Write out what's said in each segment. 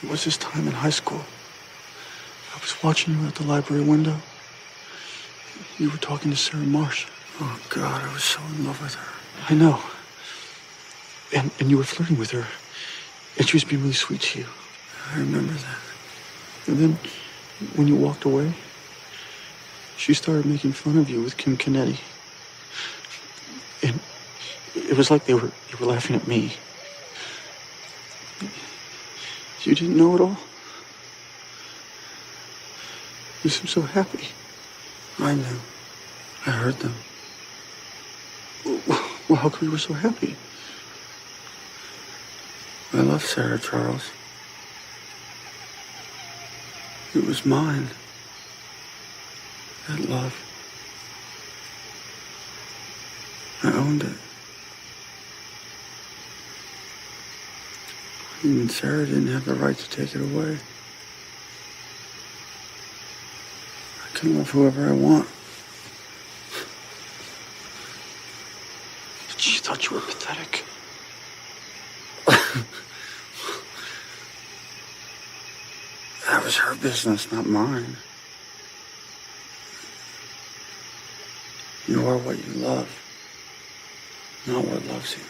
It was this time in high school. I was watching you at the library window. You were talking to Sarah Marsh. Oh, God, I was so in love with her. I know. And you were flirting with her. And she was being really sweet to you. I remember that. And then, when you walked away, she started making fun of you with Kim Kennedy. And it was like you were laughing at me. You didn't know it all? You seemed so happy. I knew. I heard them. Well, how come you were so happy? I love Sarah, Charles. It was mine. That love. I owned it. Even Sarah didn't have the right to take it away. I can love whoever I want. But she thought you were pathetic. That was her business, not mine. You are what you love, not what loves you.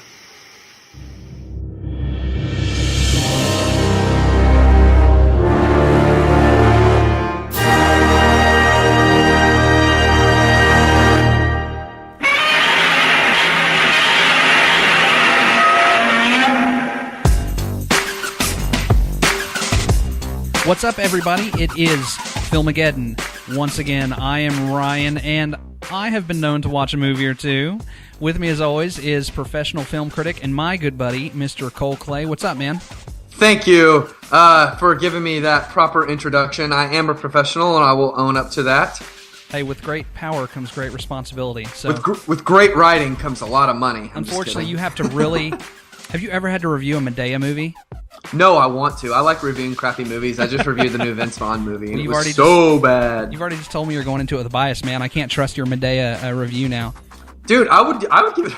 What's up, everybody? It is Filmageddon. Once again, I am Ryan, and I have been known to watch a movie or two. With me, as always, is professional film critic and my good buddy, Mr. Cole Clay. What's up, man? Thank you for giving me that proper introduction. I am a professional, and I will own up to that. Hey, with great power comes great responsibility. So, with great writing comes a lot of money. Unfortunately, you have to really... Have you ever had to review a Medea movie? No, I want to. I like reviewing crappy movies. I just reviewed the new Vince Vaughn movie, and it was so bad. You've already just told me you're going into it with a bias, man. I can't trust your Medea review now. Dude, I would give it a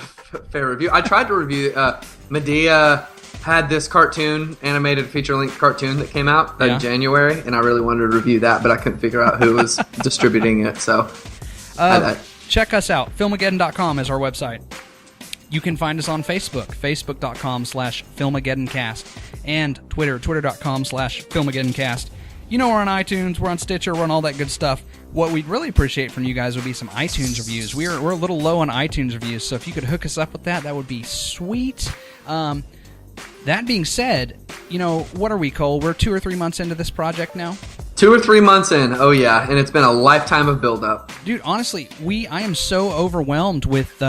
fair review. I tried to review Medea had this animated feature-length cartoon that came out in January, and I really wanted to review that, but I couldn't figure out who was distributing it, so... Check us out. Filmageddon.com is our website. You can find us on Facebook, facebook.com/FilmagedonCast, and Twitter, twitter.com/FilmagedonCast. You know, we're on iTunes, we're on Stitcher, we're on all that good stuff. What we'd really appreciate from you guys would be some iTunes reviews. We're a little low on iTunes reviews, so if you could hook us up with that would be sweet. That being said, you know, what are we, Cole? We're 2 or 3 months into this project now? 2 or 3 months in, oh yeah, and it's been a lifetime of build-up. Dude, honestly, I am so overwhelmed with...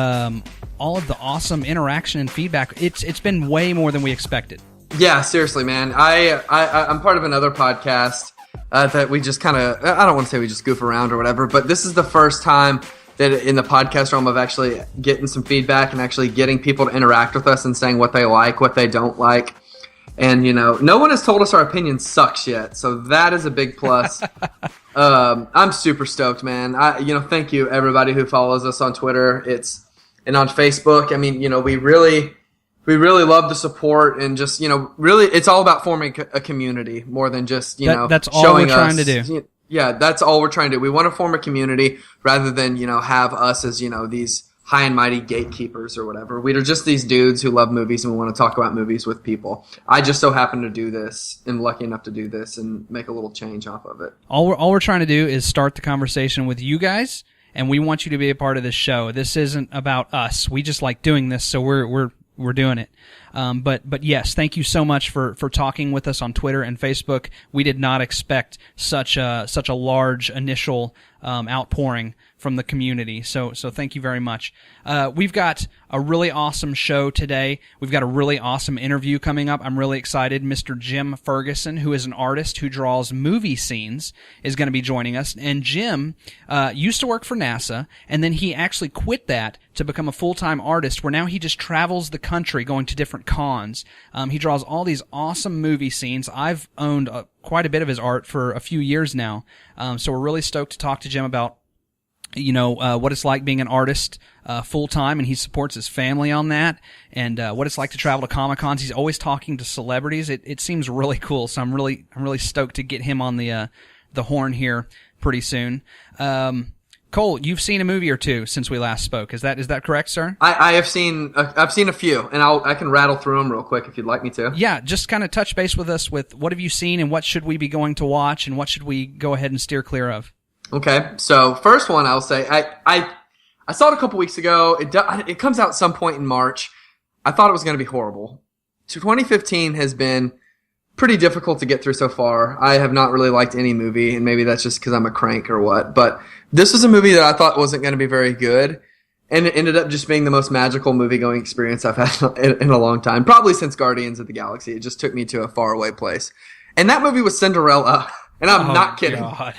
all of the awesome interaction and feedback. It's been way more than we expected. Yeah, seriously, man. I'm part of another podcast that we just kind of, I don't want to say we just goof around or whatever, but this is the first time that in the podcast realm of actually getting some feedback and actually getting people to interact with us and saying what they like, what they don't like. And, you know, no one has told us our opinion sucks yet, so that is a big plus. I'm super stoked, man. Thank you, everybody who follows us on Twitter. And on Facebook. I mean, you know, we really love the support, and just, you know, really, it's all about forming a community more than just, that's all we're trying to do. Yeah, that's all we're trying to do. We want to form a community rather than, you know, have us as, you know, these high and mighty gatekeepers or whatever. We are just these dudes who love movies, and we want to talk about movies with people. I just so happen to do this, and lucky enough to do this and make a little change off of it. All we're trying to do is start the conversation with you guys. And we want you to be a part of this show. This isn't about us. We just like doing this, so we're doing it. But yes, thank you so much for talking with us on Twitter and Facebook. We did not expect such a large initial outpouring from the community. So thank you very much. We've got a really awesome show today. We've got a really awesome interview coming up. I'm really excited. Mr. Jim Ferguson, who is an artist who draws movie scenes, is going to be joining us. And Jim used to work for NASA, and then he actually quit that to become a full-time artist, where now he just travels the country going to different cons. He draws all these awesome movie scenes. I've owned quite a bit of his art for a few years now. So we're really stoked to talk to Jim about what it's like being an artist full time, and he supports his family on that, and what it's like to travel to Comic-Cons. He's always talking to celebrities. It seems really cool, so I'm really stoked to get him on the horn here pretty soon. Cole, you've seen a movie or two since we last spoke. Is that correct, sir? I have seen I've seen a few, and I can rattle through them real quick if you'd like me to. Yeah, just kind of touch base with us with what have you seen, and what should we be going to watch, and what should we go ahead and steer clear of? Okay, so first one I'll say I saw it a couple weeks ago. It comes out some point in March. I thought it was going to be horrible. 2015 has been pretty difficult to get through so far. I have not really liked any movie, and maybe that's just because I'm a crank or what. But this was a movie that I thought wasn't going to be very good, and it ended up just being the most magical movie-going experience I've had in a long time. Probably since Guardians of the Galaxy. It just took me to a faraway place. And that movie was Cinderella, and I'm not kidding. God.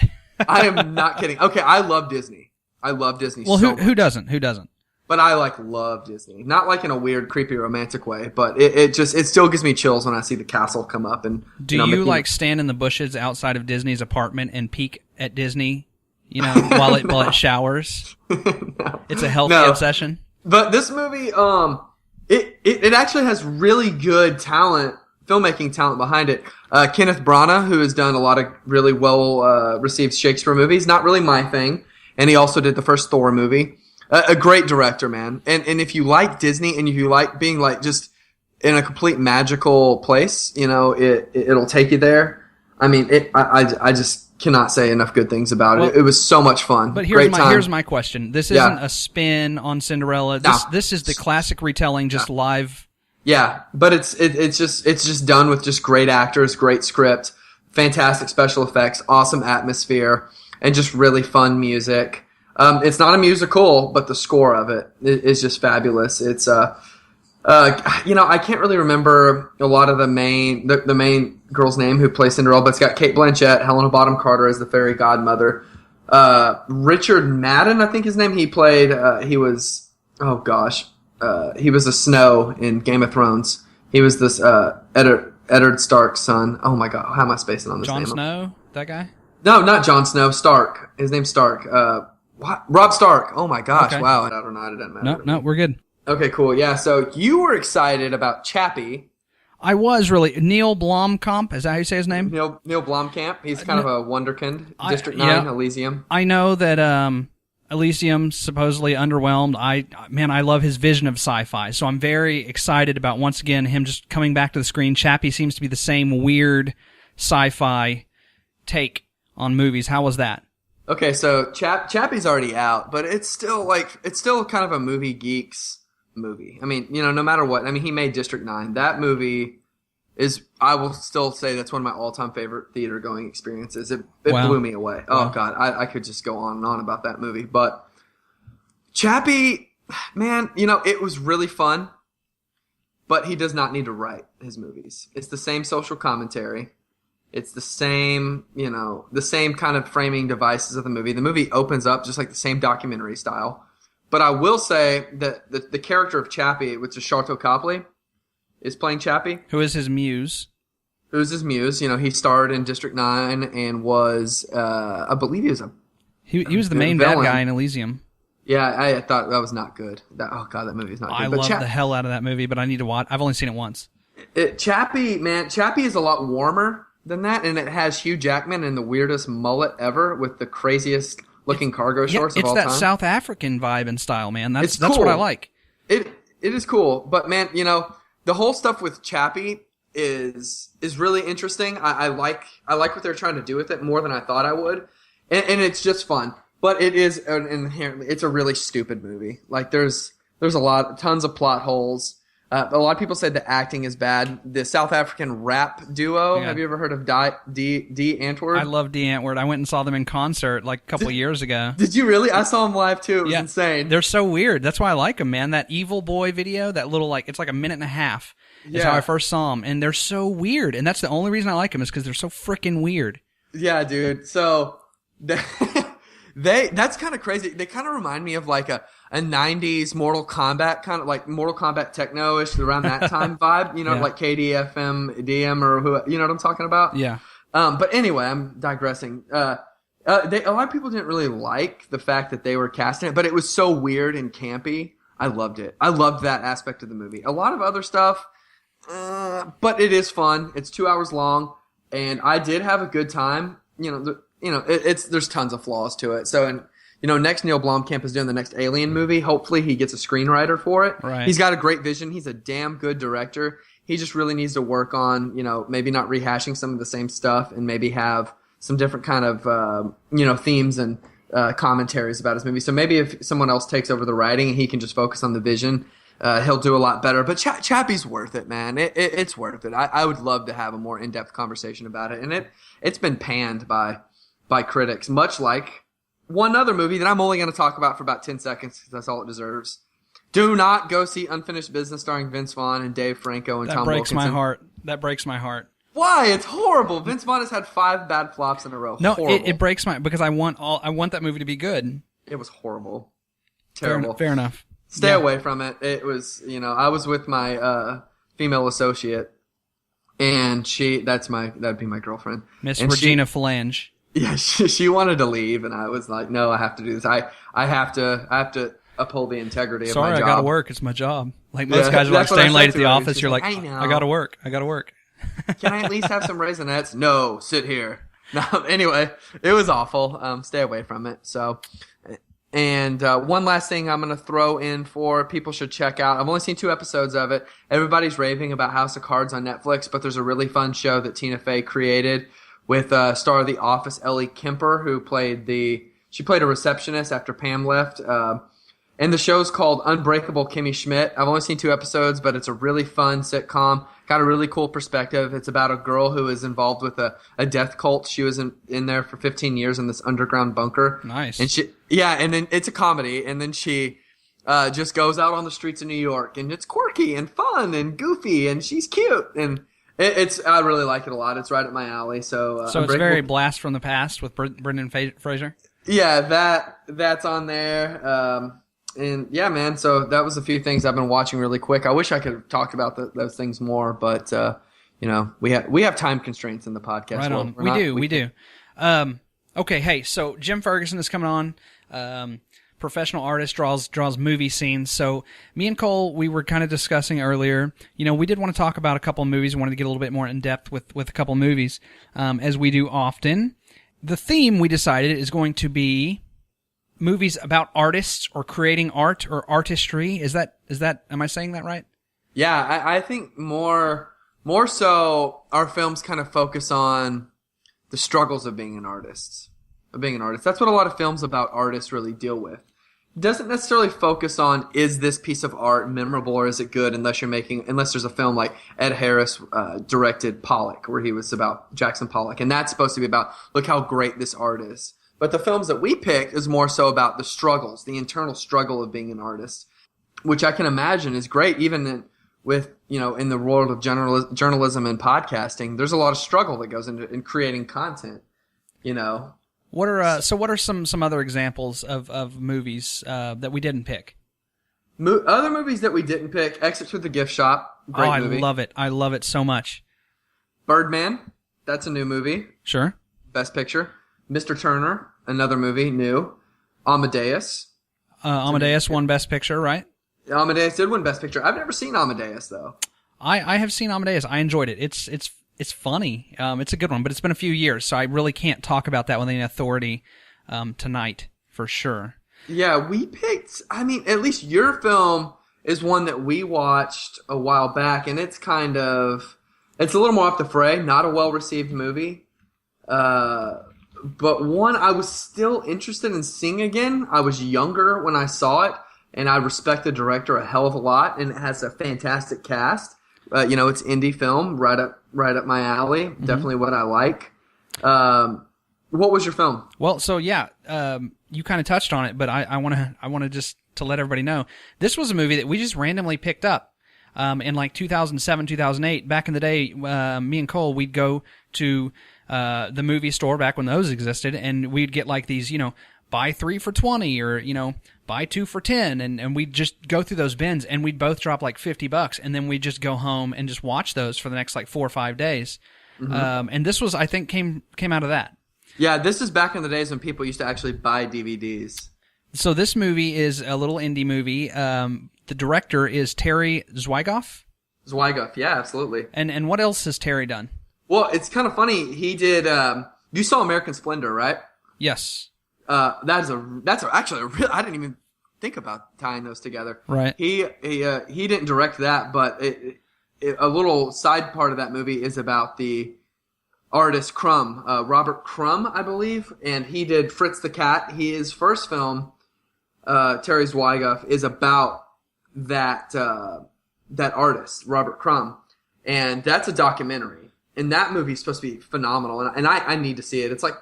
I am not kidding. Okay, I love Disney. I love Disney well, so much. Who doesn't? Who doesn't? But I love Disney. Not like in a weird, creepy, romantic way, but it still gives me chills when I see the castle come up. And do you like stand in the bushes outside of Disney's apartment and peek at Disney, while it showers? No. It's a healthy obsession. But this movie, it actually has really good talent, filmmaking talent behind it. Kenneth Branagh, who has done a lot of really well received Shakespeare movies, not really my thing, and he also did the first Thor movie. A great director, man. And if you like Disney and if you like being like just in a complete magical place, it'll take you there. I mean, I just cannot say enough good things about it. It was so much fun. But here's my question. This isn't a spin on Cinderella. This is the classic retelling, just live. Yeah, but it's just done with just great actors, great script, fantastic special effects, awesome atmosphere, and just really fun music. It's not a musical, but the score of it is just fabulous. It's I can't really remember a lot of the main girl's name who plays Cinderella, but it's got Cate Blanchett, Helena Bonham Carter as the fairy godmother. Richard Madden, I think his name. He played. He was the Snow in Game of Thrones. He was this Eddard Stark's son. Oh my God, how am I spacing on this name? Jon Snow, that guy? No, not Jon Snow. Stark. His name's Stark. Rob Stark. Oh my gosh! Okay. Wow, I don't know. It doesn't matter. No, we're good. Okay, cool. Yeah, so you were excited about Chappie. I was really. Neil Blomkamp, is that how you say his name? Neil Blomkamp. He's kind of a wonderkind. District 9, Elysium. I know that Elysium supposedly underwhelmed. I love his vision of sci-fi, so I'm very excited about, once again, him just coming back to the screen. Chappie seems to be the same weird sci-fi take on movies. How was that? Okay, so Chappie's already out, but it's still kind of a movie geeks movie. I mean, no matter what. I mean, he made District 9. That movie is, I will still say, that's one of my all-time favorite theater-going experiences. It blew me away. Oh, God. I could just go on and on about that movie. But Chappie, man, it was really fun, but he does not need to write his movies. It's the same social commentary. It's the same, the same kind of framing devices of the movie. The movie opens up just like the same documentary style. But I will say that the character of Chappie, which is Sharlto Copley, is playing Chappie. Who is his muse? Who's his muse? He starred in District 9 and was, I believe he was he was the main bad guy in Elysium. Yeah, I thought that was not good. That movie is not good. I love the hell out of that movie, but I need to watch. I've only seen it once. Chappie is a lot warmer than that, and it has Hugh Jackman in the weirdest mullet ever with the craziest looking cargo shorts of all time. It's that South African vibe and style, man. That's cool. what I like. It is cool, but man, the whole stuff with Chappie is really interesting. I like what they're trying to do with it more than I thought I would, and it's just fun. But it is inherently, it's a really stupid movie. Like there's tons of plot holes. A lot of people said the acting is bad. The South African rap duo. Yeah. Have you ever heard of D. Antwoord? I love D. Antwoord. I went and saw them in concert like a couple of years ago. Did you really? I saw them live too. It was insane. They're so weird. That's why I like them, man. That Evil Boy video, that little it's like a minute and a half. Is how I first saw them, and they're so weird. And that's the only reason I like them is because they're so freaking weird. Yeah, dude. So that's kind of crazy. They kind of remind me of like a 90s Mortal Kombat, kind of like Mortal Kombat techno-ish, around that time vibe, like KDFM, DM, or who, you know what I'm talking about? Yeah. But anyway, I'm digressing. A lot of people didn't really like the fact that they were casting it, but it was so weird and campy. I loved it. I loved that aspect of the movie. A lot of other stuff, but it is fun. It's 2 hours long, and I did have a good time. There's tons of flaws to it. So, and next Neil Blomkamp is doing the next Alien movie. Hopefully, he gets a screenwriter for it. Right. He's got a great vision. He's a damn good director. He just really needs to work on, maybe not rehashing some of the same stuff, and maybe have some different kind of, themes and commentaries about his movie. So maybe if someone else takes over the writing and he can just focus on the vision, he'll do a lot better. But Chappie's worth it, man. It's worth it. I would love to have a more in-depth conversation about it. And it's been panned by critics, much like one other movie that I'm only going to talk about for about 10 seconds because that's all it deserves. Do not go see Unfinished Business starring Vince Vaughn and Dave Franco and Tom Wilkinson. That breaks my heart. Why? It's horrible. Vince Vaughn has had 5 bad flops in a row. No, it breaks my, because I want that movie to be good. It was horrible. Terrible. Fair enough. Stay away from it. It was, I was with my female associate, and that'd be my girlfriend. Miss Regina Phalange. Yeah, she wanted to leave, and I was like, no, I have to do this. I have to uphold the integrity of my job. Sorry, I gotta work. It's my job. Like most guys are like staying late at the office. You're like, I know. I gotta work. Can I at least have some Raisinets? No, sit here. No, anyway, it was awful. Stay away from it. So, and one last thing I'm going to throw in for people should check out. I've only seen 2 episodes of it. Everybody's raving about House of Cards on Netflix, but there's a really fun show that Tina Fey created with star of The Office, Ellie Kemper, who played a receptionist after Pam left. And the show's called Unbreakable Kimmy Schmidt. I've only seen 2 episodes, but it's a really fun sitcom. Got a really cool perspective. It's about a girl who is involved with a death cult. She was in there for 15 years in this underground bunker. Nice. And and then it's a comedy. And then she just goes out on the streets of New York, and it's quirky and fun and goofy, and she's cute. And I really like it a lot. It's right up my alley. So it's very Blast from the Past with Brendan Fraser. Yeah, that's on there. And yeah, man, so that was a few things I've been watching really quick. I wish I could have talked about those things more, but we have time constraints in the podcast. Right on. We do. Okay, hey, so Jim Ferguson is coming on. Professional artist, draws movie scenes. So me and Cole, we were kind of discussing earlier, we did want to talk about a couple of movies. We wanted to get a little bit more in depth with a couple of movies, as we do often. The theme we decided is going to be movies about artists or creating art or artistry. Is that, am I saying that right? Yeah, I think more so our films kind of focus on the struggles of being an artist. That's what a lot of films about artists really deal with. It doesn't necessarily focus on, is this piece of art memorable or is it good, unless there's a film like Ed Harris directed Pollock, where he was about Jackson Pollock, and that's supposed to be about, look how great this art is. But the films that we picked is more so about the struggles, the internal struggle of being an artist, which I can imagine is great even in the world of journalism and podcasting. There's a lot of struggle that goes in creating content, What are some other examples of movies that we didn't pick? Other movies that we didn't pick: Exit Through the Gift Shop, great movie. I love it so much. Birdman, that's a new movie. Sure. Best Picture. Mr. Turner, another movie, new. Amadeus. Amadeus won Best Picture, right? Amadeus did win Best Picture. I've never seen Amadeus though. I have seen Amadeus. I enjoyed it. It's funny. It's a good one, but it's been a few years, so I really can't talk about that with any authority tonight for sure. Yeah, we picked. I mean, at least your film is one that we watched a while back, and it's a little more off the fray. Not a well-received movie, but one I was still interested in seeing again. I was younger when I saw it, and I respect the director a hell of a lot, and it has a fantastic cast. It's indie film, right up my alley. Mm-hmm. Definitely what I like. What was your film? Well, so yeah, you kind of touched on it, but I want to just to let everybody know, this was a movie that we just randomly picked up in like 2007, 2008. Back in the day, me and Cole, we'd go to the movie store back when those existed, and we'd get like these, buy 3 for $20 or, buy 2 for $10. And we'd just go through those bins, and we'd both drop like $50, and then we'd just go home and just watch those for the next like 4 or 5 days. Mm-hmm. And this was, I think, came out of that. Yeah, this is back in the days when people used to actually buy DVDs. So this movie is a little indie movie. The director is Terry Zwigoff. Zwigoff, yeah, absolutely. And what else has Terry done? Well, it's kind of funny. He did. You saw American Splendor, right? Yes. That's actually a real. I didn't even think about tying those together. Right. He didn't direct that, but a little side part of that movie is about the artist Crumb, Robert Crumb, I believe, and he did Fritz the Cat. His first film, Terry Zwigoff, is about that artist, Robert Crumb, and that's a documentary. And that movie is supposed to be phenomenal, and I need to see it. It's like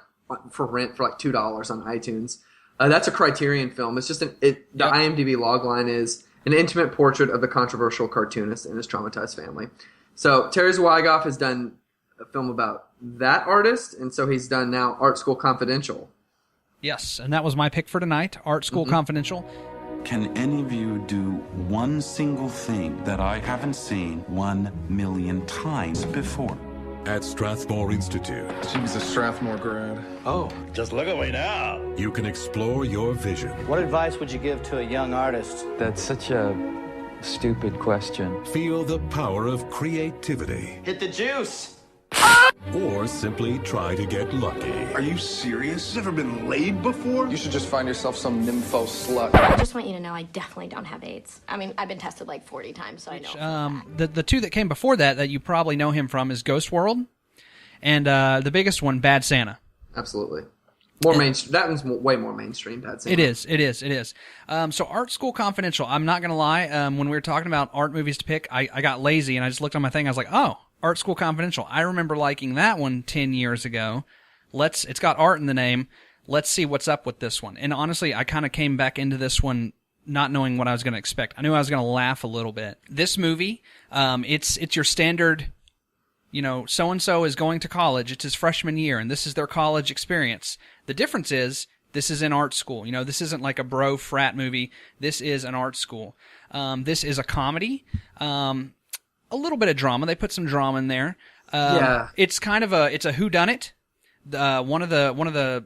for rent for like $2 on iTunes. That's a Criterion film. It's just the IMDb logline is an intimate portrait of the controversial cartoonist and his traumatized family. So Terry Zwigoff has done a film about that artist, and so he's done now Art School Confidential. Yes, and that was my pick for tonight, Art School Confidential. Can any of you do one single thing that I haven't seen 1,000,000 times before? At Strathmore Institute, She was a Strathmore grad. Oh, just look at me now. you can explore your vision. What advice would you give to a young artist? That's such a stupid question. Feel the power of creativity. Hit the juice. Or simply try to get lucky. Are you serious? You've ever been laid before? You should just find yourself some nympho slut. I just want you to know I definitely don't have AIDS. I mean, I've been tested like 40 times, so I know. The two that came before that you probably know him from is Ghost World, and the biggest one, Bad Santa. Absolutely. More mainstream. That one's way more mainstream. Bad Santa. It is. So Art School Confidential, I'm not going to lie, when we were talking about art movies to pick, I got lazy and I just looked on my thing. I was like, oh, Art School Confidential. I remember liking that one 10 years ago. It's got art in the name. Let's see what's up with this one. And honestly, I kind of came back into this one not knowing what I was going to expect. I knew I was going to laugh a little bit. This movie, it's your standard, so-and-so is going to college. It's his freshman year, and this is their college experience. The difference is this is in art school. This isn't like a bro frat movie. This is an art school. This is a comedy. A little bit of drama. They put some drama in there. It's kind of it's a whodunit. One of the,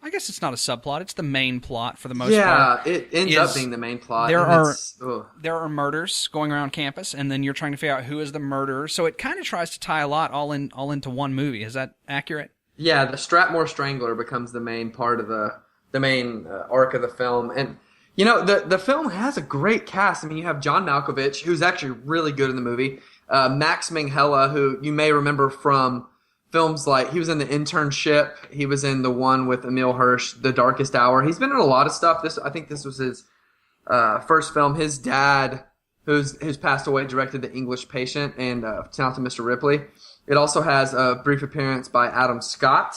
I guess it's not a subplot. It's the main plot for the most part. Yeah, it ends up being the main plot. There are murders going around campus, and then you're trying to figure out who is the murderer. So it kind of tries to tie a lot all into one movie. Is that accurate? Yeah, the Strathmore Strangler becomes the main part of the main arc of the film, and the film has a great cast. I mean, you have John Malkovich, who's actually really good in the movie. Max Minghella, who you may remember from films like he was in The Internship. He was in the one with Emile Hirsch, The Darkest Hour. He's been in a lot of stuff. I think this was his first film. His dad, who's passed away, directed The English Patient and Talented Mr. Ripley. It also has a brief appearance by Adam Scott.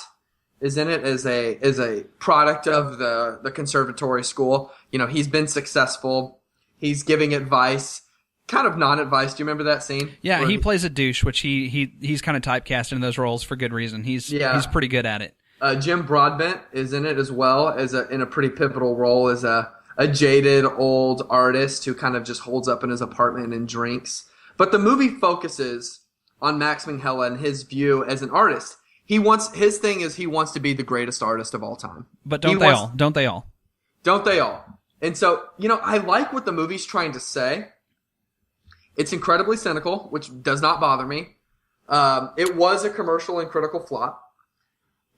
Is in it as a product of the conservatory school. He's been successful. He's giving advice, kind of non-advice. Do you remember that scene? Yeah, he plays a douche, which he's kind of typecast in those roles for good reason. He's pretty good at it. Jim Broadbent is in it as well in a pretty pivotal role as a jaded old artist who kind of just holds up in his apartment and drinks. But the movie focuses on Max Minghella and his view as an artist. His thing is he wants to be the greatest artist of all time. But don't they all? Don't they all? And so, I like what the movie's trying to say. It's incredibly cynical, which does not bother me. It was a commercial and critical flop.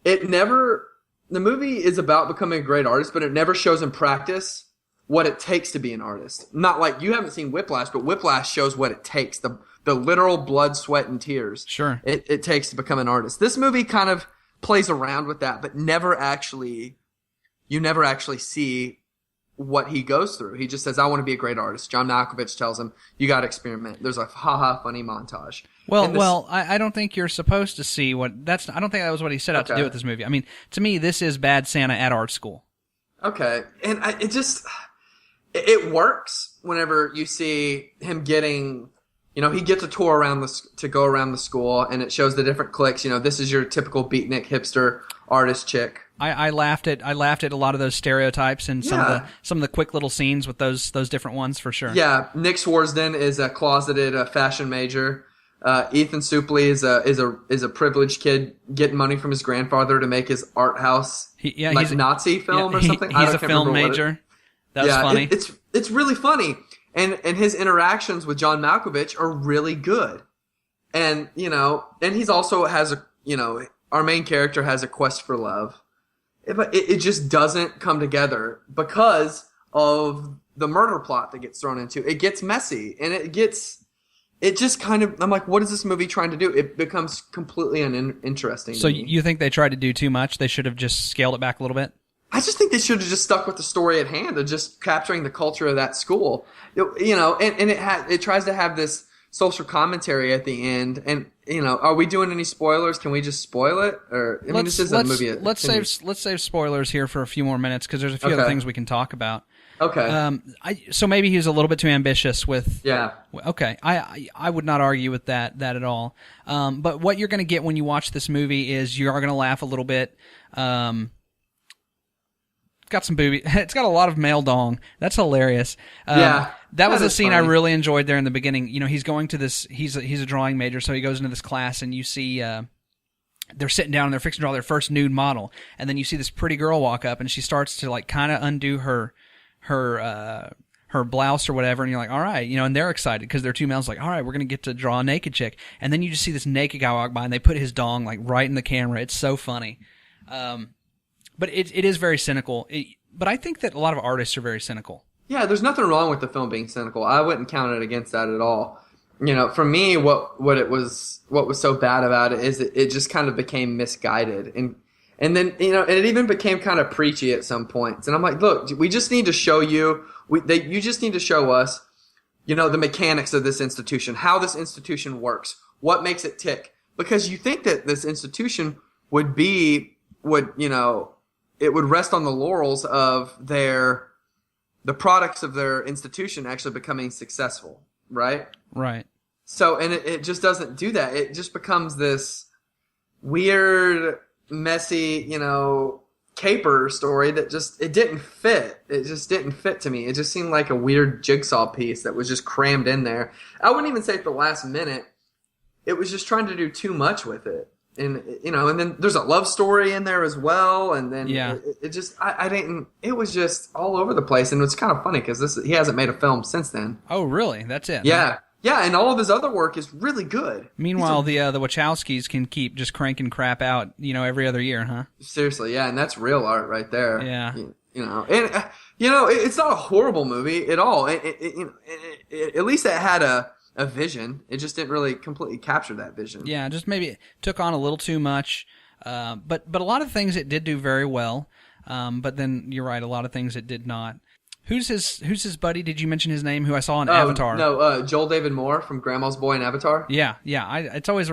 The movie is about becoming a great artist, but it never shows in practice what it takes to be an artist. Not like you haven't seen Whiplash, but Whiplash shows what it takes. The literal blood, sweat, and tears it takes to become an artist. This movie kind of plays around with that, but you never actually see what he goes through. He just says, I want to be a great artist. John Malkovich tells him, you got to experiment. There's a funny montage. I don't think you're supposed to see I don't think that was what he set out to do with this movie. I mean, to me, this is Bad Santa at art school. Okay. And it works whenever you see him getting... he gets a tour to go around the school, and it shows the different cliques. This is your typical beatnik hipster artist chick. I laughed at a lot of those stereotypes and some of the quick little scenes with those different ones for sure. Yeah, Nick Swardsden is a closeted fashion major. Ethan Suplee is a privileged kid getting money from his grandfather to make his art house he's Nazi film or something. He's a film major. That was funny. It's really funny, and his interactions with John Malkovich are really good, and and he's also has our main character has a quest for love, but it just doesn't come together because of the murder plot that gets thrown into. It gets messy, and it just kind of, I'm like, what is this movie trying to do? It becomes completely uninteresting. So you think they tried to do too much? They should have just scaled it back a little bit? I just think they should have just stuck with the story at hand of just capturing the culture of that school. And it tries to have this social commentary at the end. And, are we doing any spoilers? Can we just spoil it? Or this is a movie. Let's save spoilers here for a few more minutes because there's a few other things we can talk about. Okay. So maybe he's a little bit too ambitious with. Yeah. Okay. I would not argue with that at all. But what you're going to get when you watch this movie is you are going to laugh a little bit. Got some booby. It's got a lot of male dong. That's hilarious. That was a scene funny. I really enjoyed there in the beginning. He's going to this. He's a drawing major, so he goes into this class, and you see they're sitting down and they're fixing to draw their first nude model, and then you see this pretty girl walk up, and she starts to like kind of undo her blouse or whatever, and you're like, all right, and they're excited because they're two males, like, all right, we're gonna get to draw a naked chick, and then you just see this naked guy walk by, and they put his dong like right in the camera. It's so funny. But it is very cynical. But I think that a lot of artists are very cynical. Yeah, there's nothing wrong with the film being cynical. I wouldn't count it against that at all. For me, what was so bad about it is it just kind of became misguided, and then it even became kind of preachy at some points. And I'm like, look, we just need to show you. You just need to show us, the mechanics of this institution, how this institution works, what makes it tick. Because you think that this institution would it would rest on the laurels of the products of their institution actually becoming successful, right? Right. So, and it just doesn't do that. It just becomes this weird, messy, caper story that it didn't fit. It just didn't fit to me. It just seemed like a weird jigsaw piece that was just crammed in there. I wouldn't even say at the last minute. It was just trying to do too much with it. And and then there's a love story in there as well, and then it was just all over the place, and it's kind of funny because he hasn't made a film since then. Oh, really? That's it? Yeah, and all of his other work is really good. Meanwhile, the Wachowskis can keep just cranking crap out, every other year, huh? Seriously, yeah, and that's real art right there. Yeah, it's not a horrible movie at all. At least it had a vision. It just didn't really completely capture that vision. Yeah, just maybe it took on a little too much. But a lot of things it did do very well. But then you're right, a lot of things it did not. Who's his buddy? Did you mention his name? Who I saw in Avatar? No, Joel David Moore from Grandma's Boy in Avatar. Yeah. It's always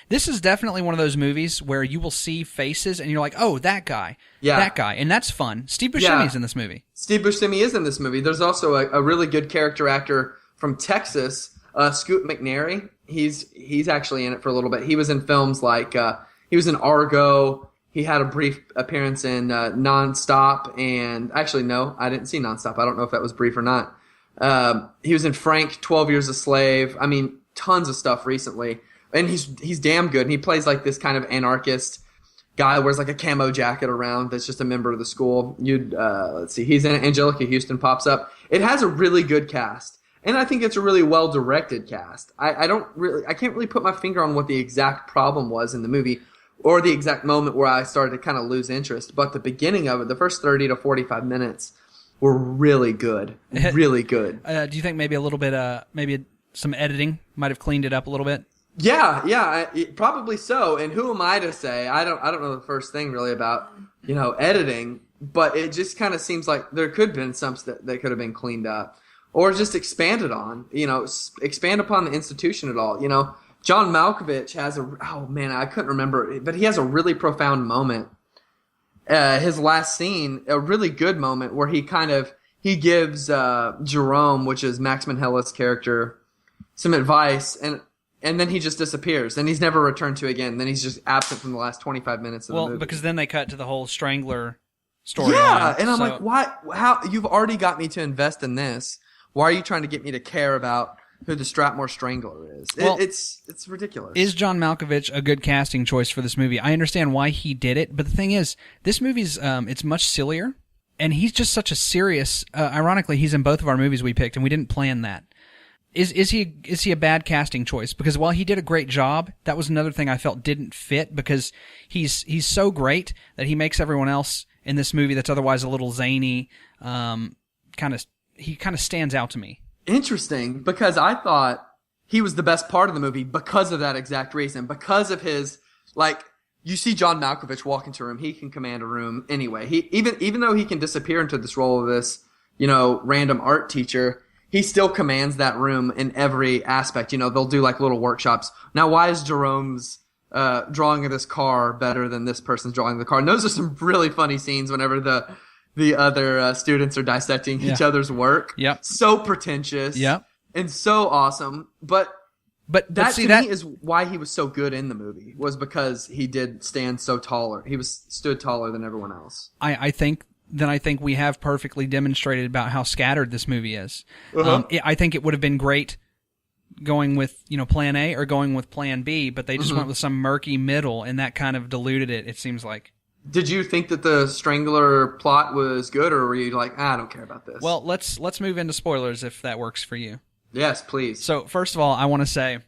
This is definitely one of those movies where you will see faces and you're like, oh, that guy, that guy, and that's fun. Steve Buscemi's in this movie. Steve Buscemi is in this movie. There's also a really good character actor from Texas. Scoot McNairy, he's actually in it for a little bit. He was in films like he was in Argo. He had a brief appearance in Nonstop, and actually no, I didn't see Nonstop. I don't know if that was brief or not. He was in Frank, 12 Years a Slave. I mean, tons of stuff recently, and he's damn good. And he plays like this kind of anarchist guy, wears like a camo jacket around. That's just a member of the school. Let's see, he's in it. Angelica Houston pops up. It has a really good cast. And I think it's a really well-directed cast. I can't really put my finger on what the exact problem was in the movie or the exact moment where I started to kind of lose interest. But the beginning of it, the first 30 to 45 minutes were really good. Really good. Do you think maybe a little bit, maybe some editing might have cleaned it up a little bit? Yeah, probably so. And who am I to say? I don't know the first thing really about, editing, but it just kind of seems like there could have been some that could have been cleaned up. Or just expanded on, expand upon the institution at all. John Malkovich has I couldn't remember, but he has a really profound moment. His last scene, a really good moment where he gives Jerome, which is Max Minghell's character, some advice, and then he just disappears, and he's never returned to again. Then he's just absent from the last 25 minutes of the movie. Well, because then they cut to the whole Strangler story. Yeah, and I'm like, why? How? You've already got me to invest in this. Why are you trying to get me to care about who the Stratmore Strangler is. Well, It's ridiculous. Is John Malkovich a good casting choice for this movie? I understand why he did it, but the thing is, this movie's it's much sillier, and he's just such a serious. Ironically, he's in both of our movies we picked, and we didn't plan that. Is he a bad casting choice? Because while he did a great job, that was another thing I felt didn't fit, because he's so great that he makes everyone else in this movie that's otherwise a little zany, he kind of stands out to me. Interesting, because I thought he was the best part of the movie because of that exact reason. Because of his, you see John Malkovich walk into a room, he can command a room anyway. He even though he can disappear into this role of this, random art teacher, he still commands that room in every aspect. They'll do little workshops. Now, why is Jerome's drawing of this car better than this person's drawing of the car? And those are some really funny scenes whenever the other students are dissecting each other's work. Yep. So pretentious. Yep. And so awesome. But that to me is why he was so good in the movie, was because he did stand so taller. He stood taller than everyone else. I think we have perfectly demonstrated about how scattered this movie is. Uh-huh. I think it would have been great going with plan A or going with plan B, but they just went with some murky middle, and that kind of diluted it. It seems like. Did you think that the Strangler plot was good, or were you like, I don't care about this? Well, let's move into spoilers if that works for you. Yes, please. So first of all, I want to say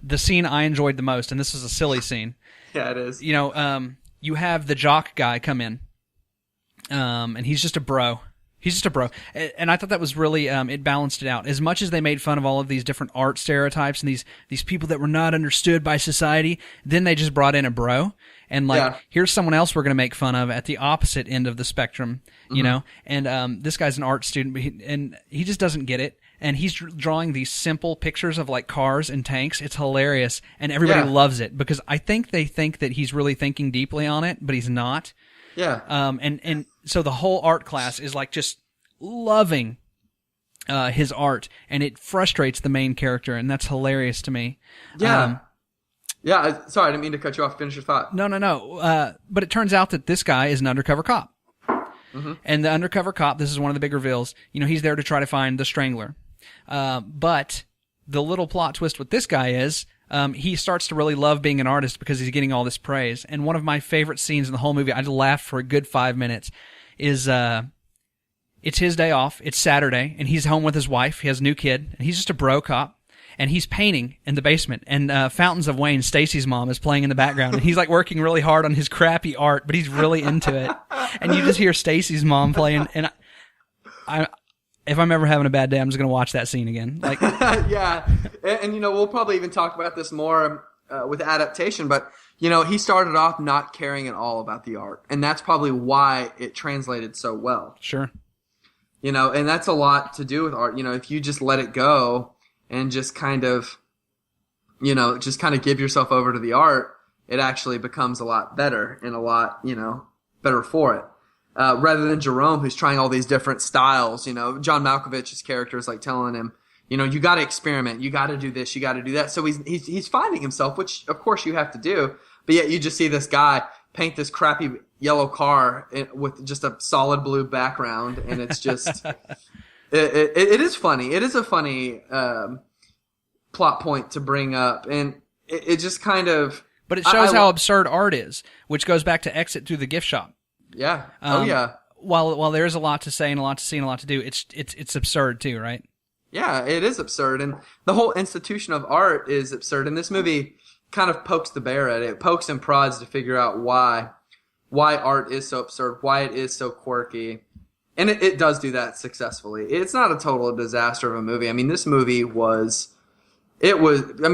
the scene I enjoyed the most, and this is a silly scene. Yeah, it is. You have the jock guy come in. And he's just a bro. And I thought that was really, it balanced it out. As much as they made fun of all of these different art stereotypes and these people that were not understood by society, then they just brought in a bro. And here's someone else we're going to make fun of at the opposite end of the spectrum, you know? And this guy's an art student, but he just doesn't get it. And he's drawing these simple pictures of cars and tanks. It's hilarious. And everybody loves it, because I think they think that he's really thinking deeply on it, but he's not. Yeah. And so the whole art class is just loving his art, and it frustrates the main character, and that's hilarious to me. Yeah. Sorry, I didn't mean to cut you off. Finish your thought. No. But it turns out that this guy is an undercover cop. Mm-hmm. And the undercover cop, this is one of the big reveals, he's there to try to find the Strangler. But the little plot twist with this guy is, he starts to really love being an artist because he's getting all this praise. And one of my favorite scenes in the whole movie, I laughed for a good 5 minutes, is it's his day off. It's Saturday, and he's home with his wife. He has a new kid, and he's just a bro cop. And he's painting in the basement. And Fountains of Wayne, Stacy's mom, is playing in the background. And he's working really hard on his crappy art, but he's really into it. And you just hear Stacy's mom playing. And if I'm ever having a bad day, I'm just going to watch that scene again. Yeah. And we'll probably even talk about this more with Adaptation, but, he started off not caring at all about the art. And that's probably why it translated so well. Sure. And that's a lot to do with art. If you just let it go and just kind of give yourself over to the art, it actually becomes a lot better and a lot, better for it. Rather than Jerome, who's trying all these different styles. John Malkovich's character is telling him, you got to experiment, you got to do this, you got to do that. So he's finding himself, which of course you have to do. But yet you just see this guy paint this crappy yellow car with just a solid blue background, and it's just it is funny. It is a funny plot point to bring up, and it just kind of. But it shows how absurd art is, which goes back to Exit Through the Gift Shop. Yeah. While there is a lot to say and a lot to see and a lot to do, it's absurd too, right? Yeah, it is absurd, and the whole institution of art is absurd. And this movie kind of pokes the bear at it. It pokes and prods to figure out why art is so absurd, why it is so quirky, and it does do that successfully. It's not a total disaster of a movie. I mean, this movie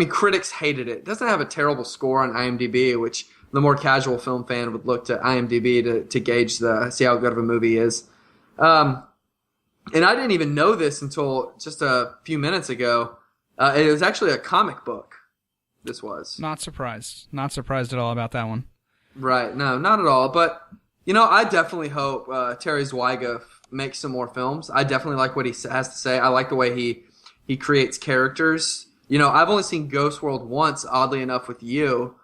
critics hated it. It doesn't have a terrible score on IMDb, which the more casual film fan would look to IMDb to gauge see how good of a movie is. And I didn't even know this until just a few minutes ago. It was actually a comic book. This was. Not surprised at all about that one. Right. No, not at all. But, I definitely hope Terry Zwigoff makes some more films. I definitely like what he has to say. I like the way he creates characters. I've only seen Ghost World once, oddly enough, with you.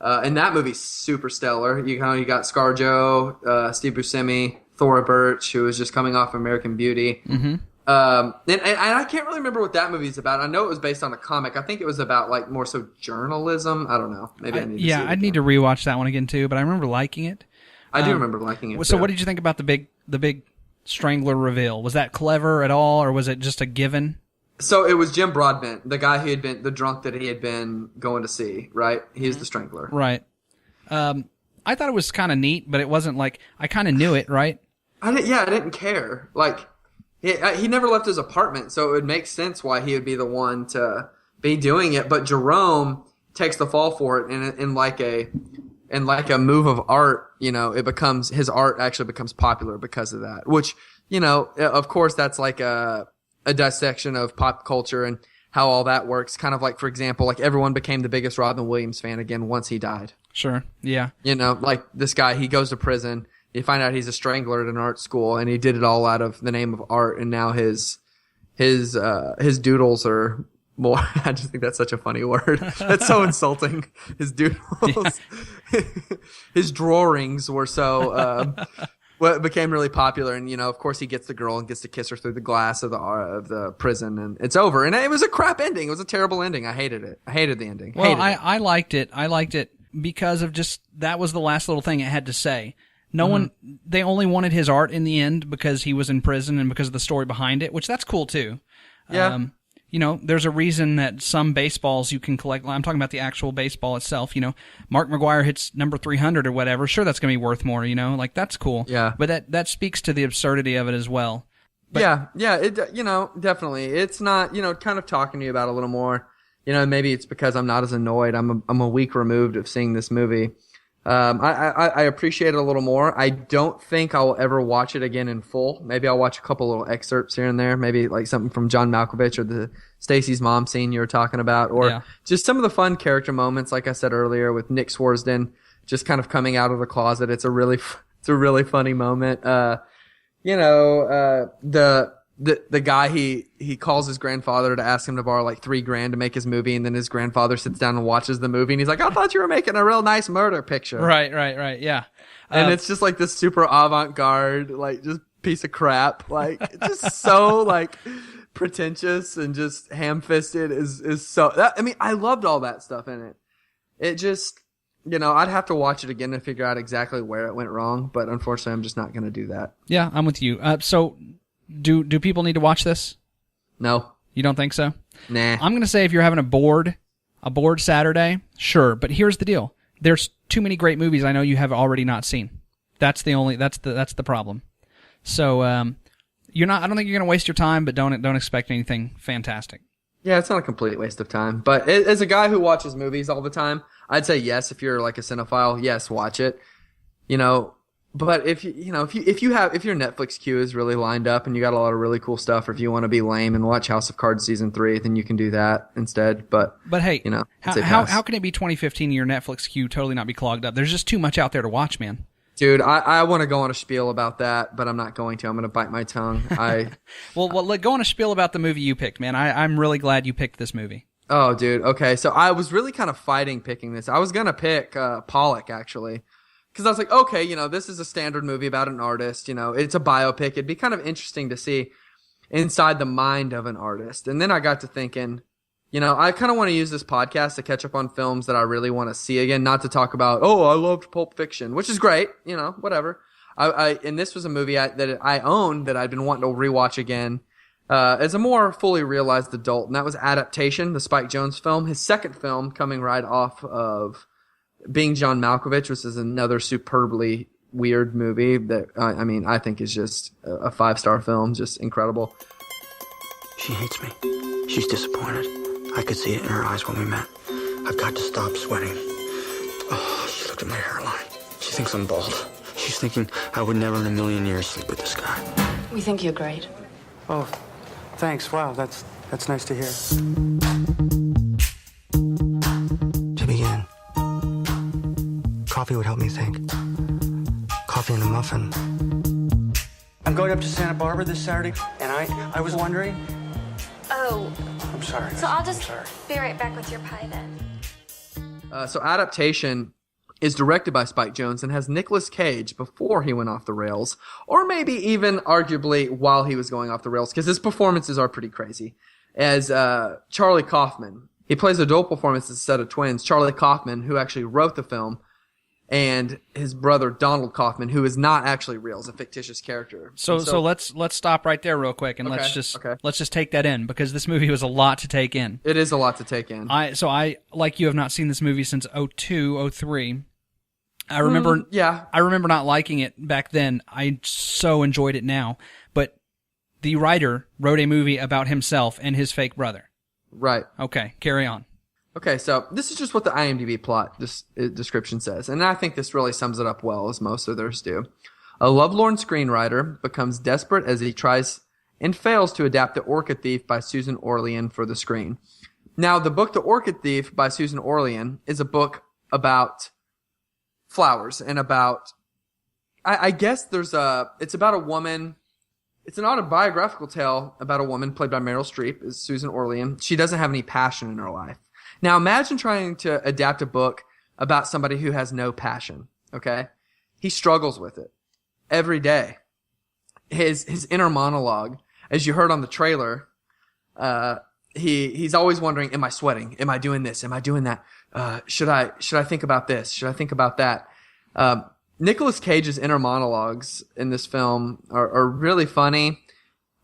And that movie's super stellar. You got ScarJo, Steve Buscemi, Thora Birch, who was just coming off American Beauty. Mm-hmm. And I can't really remember what that movie's about. I know it was based on a comic. I think it was about like more so journalism. I don't know. Maybe I need to see it I'd need to rewatch that one again too. But I remember liking it. I do remember liking it. So too. what did you think about the big Strangler reveal? Was that clever at all, or was it just a given? So it was Jim Broadbent, the guy who had been the drunk that he had been going to see. Right? He's the Strangler. Right. I thought it was kind of neat, but it wasn't like I kind of knew it. Right. I didn't care. Like. He never left his apartment, so it would make sense why he would be the one to be doing it. But Jerome takes the fall for it, and in like a move of art, his art actually becomes popular because of that. Which, of course, that's like a dissection of pop culture and how all that works. Kind of like, for example, like everyone became the biggest Robin Williams fan again once he died. Sure, yeah. Like this guy, he goes to prison. You find out he's a strangler at an art school, and he did it all out of the name of art. And now his doodles are more. I just think that's such a funny word. That's so insulting. His doodles, his drawings were so. Became really popular, and of course, he gets the girl and gets to kiss her through the glass of the prison, and it's over. And it was a crap ending. It was a terrible ending. I hated it. I hated the ending. Well, I liked it. I liked it because of just that was the last little thing it had to say. No one, they only wanted his art in the end because he was in prison and because of the story behind it, which that's cool too. Yeah. There's a reason that some baseballs you can collect. I'm talking about the actual baseball itself. Mark McGwire hits number 300 or whatever. Sure, that's going to be worth more, like that's cool. Yeah. But that speaks to the absurdity of it as well. But, it, definitely. It's not, kind of talking to you about it a little more, maybe it's because I'm not as annoyed. I'm a week removed of seeing this movie. I appreciate it a little more. I don't think I'll ever watch it again in full. Maybe I'll watch a couple little excerpts here and there. Maybe like something from John Malkovich or the Stacy's mom scene you were talking about, or just some of the fun character moments, like I said earlier, with Nick Swardsden just kind of coming out of the closet. It's a really funny moment. The guy he calls his grandfather to ask him to borrow like $3,000 to make his movie, and then his grandfather sits down and watches the movie, and he's like, "I thought you were making a real nice murder picture." Right, yeah. And it's just like this super avant-garde, like just piece of crap, like just so like pretentious and just ham-fisted is so. I loved all that stuff in it. It just, I'd have to watch it again to figure out exactly where it went wrong, but unfortunately, I'm just not going to do that. Yeah, I'm with you. So. Do people need to watch this? No. You don't think so? Nah. I'm going to say if you're having a bored Saturday, sure. But here's the deal. There's too many great movies I know you have already not seen. That's the problem. So, I don't think you're going to waste your time, but don't expect anything fantastic. Yeah, it's not a complete waste of time. But as a guy who watches movies all the time, I'd say yes. If you're like a cinephile, yes, watch it. But if your Netflix queue is really lined up and you got a lot of really cool stuff, or if you want to be lame and watch House of Cards season 3, then you can do that instead. But hey, how can it be 2015 and your Netflix queue totally not be clogged up? There's just too much out there to watch, man. Dude, I want to go on a spiel about that, but I'm not going to. I'm going to bite my tongue. Well, go on a spiel about the movie you picked, man. I'm really glad you picked this movie. Oh, dude. Okay, so I was really kind of fighting picking this. I was going to pick Pollock, actually. Because I was like, okay, this is a standard movie about an artist. It's a biopic. It'd be kind of interesting to see inside the mind of an artist. And then I got to thinking, I kind of want to use this podcast to catch up on films that I really want to see again. Not to talk about, oh, I loved Pulp Fiction, which is great, whatever. And this was a movie that I owned that I'd been wanting to rewatch again as a more fully realized adult. And that was Adaptation, the Spike Jonze film, his second film coming right off of Being John Malkovich, which is another superbly weird movie that, I think is just a 5-star film, just incredible. She hates me. She's disappointed. I could see it in her eyes when we met. I've got to stop sweating. Oh, she looked at my hairline. She thinks I'm bald. She's thinking I would never in a million years sleep with this guy. We think you're great. Oh, thanks. Wow, that's nice to hear. To begin, coffee would help me think. Coffee and a muffin. I'm going up to Santa Barbara this Saturday, and I was wondering... Oh. I'm sorry. So I'll just be right back with your pie then. So Adaptation is directed by Spike Jonze and has Nicolas Cage before he went off the rails, or maybe even arguably while he was going off the rails, because his performances are pretty crazy, as Charlie Kaufman. He plays a dual performance as a set of twins, Charlie Kaufman, who actually wrote the film, and his brother Donald Kaufman, who is not actually real, is a fictitious character. So let's stop right there real quick, and let's just take that in, because this movie was a lot to take in. It is a lot to take in. I like you have not seen this movie since 2002, 03. I remember not liking it back then. I so enjoyed it now. But the writer wrote a movie about himself and his fake brother. Right. Okay, carry on. Okay, so this is just what the IMDb plot description says, and I think this really sums it up well, as most of theirs do. A lovelorn screenwriter becomes desperate as he tries and fails to adapt The Orchid Thief by Susan Orlean for the screen. Now, the book The Orchid Thief by Susan Orlean is a book about flowers and about, I guess it's about a woman. It's an autobiographical tale about a woman played by Meryl Streep, is Susan Orlean. She doesn't have any passion in her life. Now imagine trying to adapt a book about somebody who has no passion, okay? He struggles with it every day. His inner monologue, as you heard on the trailer, he's always wondering, am I sweating? Am I doing this? Am I doing that? Should I think about this? Should I think about that? Nicolas Cage's inner monologues in this film are really funny.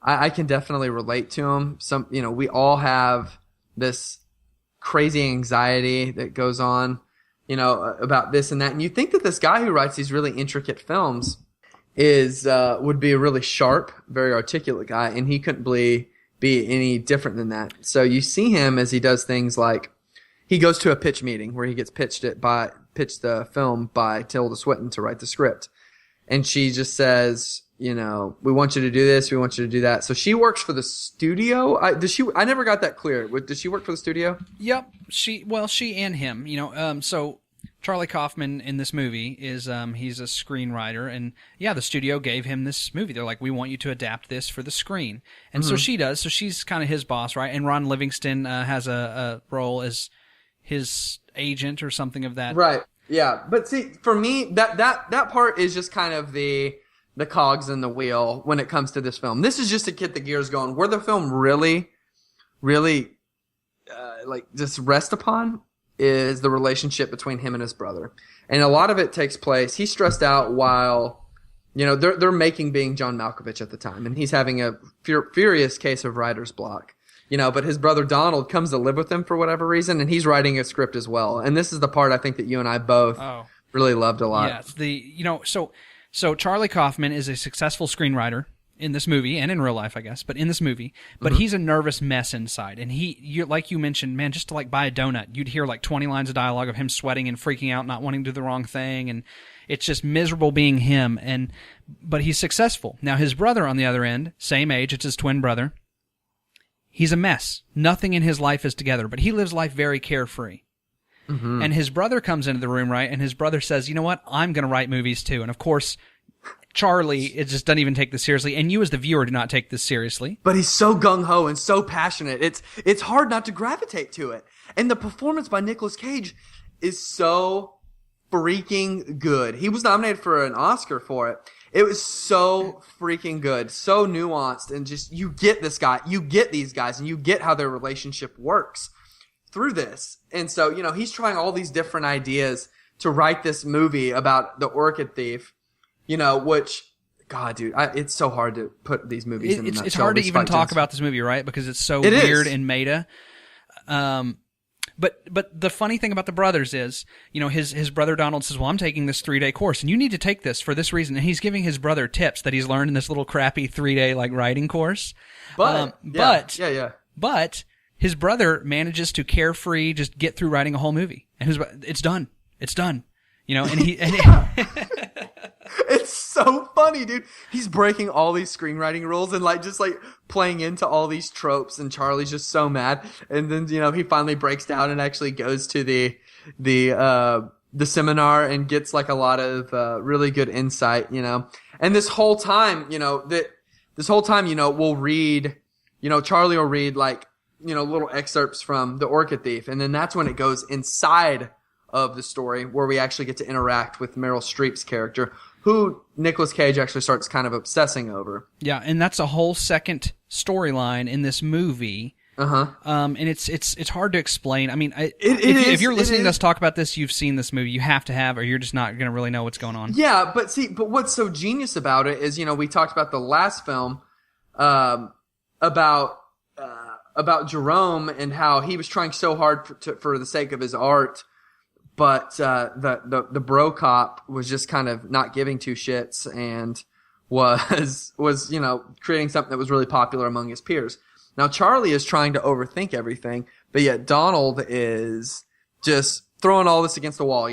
I can definitely relate to him. We all have this crazy anxiety that goes on, about this and that. And you think that this guy who writes these really intricate films would be a really sharp, very articulate guy, and he couldn't be any different than that. So you see him as he does things like he goes to a pitch meeting where he gets pitched the film by Tilda Swinton to write the script. And she just says, we want you to do this, we want you to do that. So she works for the studio. I never got that clear. Does she work for the studio? Yep. She and him, so Charlie Kaufman in this movie is he's a screenwriter, and the studio gave him this movie. They're like, we want you to adapt this for the screen. And so she does. So she's kind of his boss, right? And Ron Livingston has a role as his agent or something of that. Right. Yeah. But see, for me, that part is just kind of the cogs in the wheel when it comes to this film. This is just to get the gears going. Where the film really, really, just rests upon is the relationship between him and his brother. And a lot of it takes place. He's stressed out while, they're making Being John Malkovich at the time, and he's having a furious case of writer's block. But his brother Donald comes to live with him for whatever reason, and he's writing a script as well. And this is the part I think that you and I both really loved a lot. Yeah, so Charlie Kaufman is a successful screenwriter in this movie, and in real life, I guess, but in this movie. But he's a nervous mess inside. And like you mentioned, man, just to buy a donut, you'd hear 20 lines of dialogue of him sweating and freaking out, not wanting to do the wrong thing, and it's just miserable being him. But he's successful. Now, his brother on the other end, same age, it's his twin brother. He's a mess. Nothing in his life is together, but he lives life very carefree. Mm-hmm. And his brother comes into the room, right? And his brother says, you know what? I'm going to write movies too. And of course, Charlie, it just doesn't even take this seriously. And you as the viewer do not take this seriously. But he's so gung-ho and so passionate. It's hard not to gravitate to it. And the performance by Nicolas Cage is so freaking good. He was nominated for an Oscar for it. It was so freaking good, so nuanced, and just, you get this guy, you get these guys, and you get how their relationship works through this. And so, he's trying all these different ideas to write this movie about the Orchid Thief, which, God, dude, it's so hard to put these movies in a nutshell. It's hard to even talk about this movie, right? Because it's so weird and meta. But the funny thing about the brothers is, his brother Donald says, well, I'm taking this 3-day course, and you need to take this for this reason. And he's giving his brother tips that he's learned in this little crappy 3-day writing course. But his brother manages to carefree just get through writing a whole movie, and it's done. It's done. And he. It's so funny, dude. He's breaking all these screenwriting rules and just playing into all these tropes, and Charlie's just so mad. And then, he finally breaks down and actually goes to the seminar and gets a lot of really good insight, And this whole time, we'll read, Charlie will read little excerpts from The Orchid Thief, and then that's when it goes inside of the story where we actually get to interact with Meryl Streep's character, who Nicolas Cage actually starts kind of obsessing over. Yeah, and that's a whole second storyline in this movie. And it's hard to explain. I mean, if you're listening to us talk about this, you've seen this movie. You have to have, or you're just not going to really know what's going on. Yeah, but what's so genius about it is, we talked about the last film about Jerome and how he was trying so hard for the sake of his art, but the bro cop was just kind of not giving two shits and was creating something that was really popular among his peers. Now, Charlie is trying to overthink everything, but yet Donald is just throwing all this against the wall,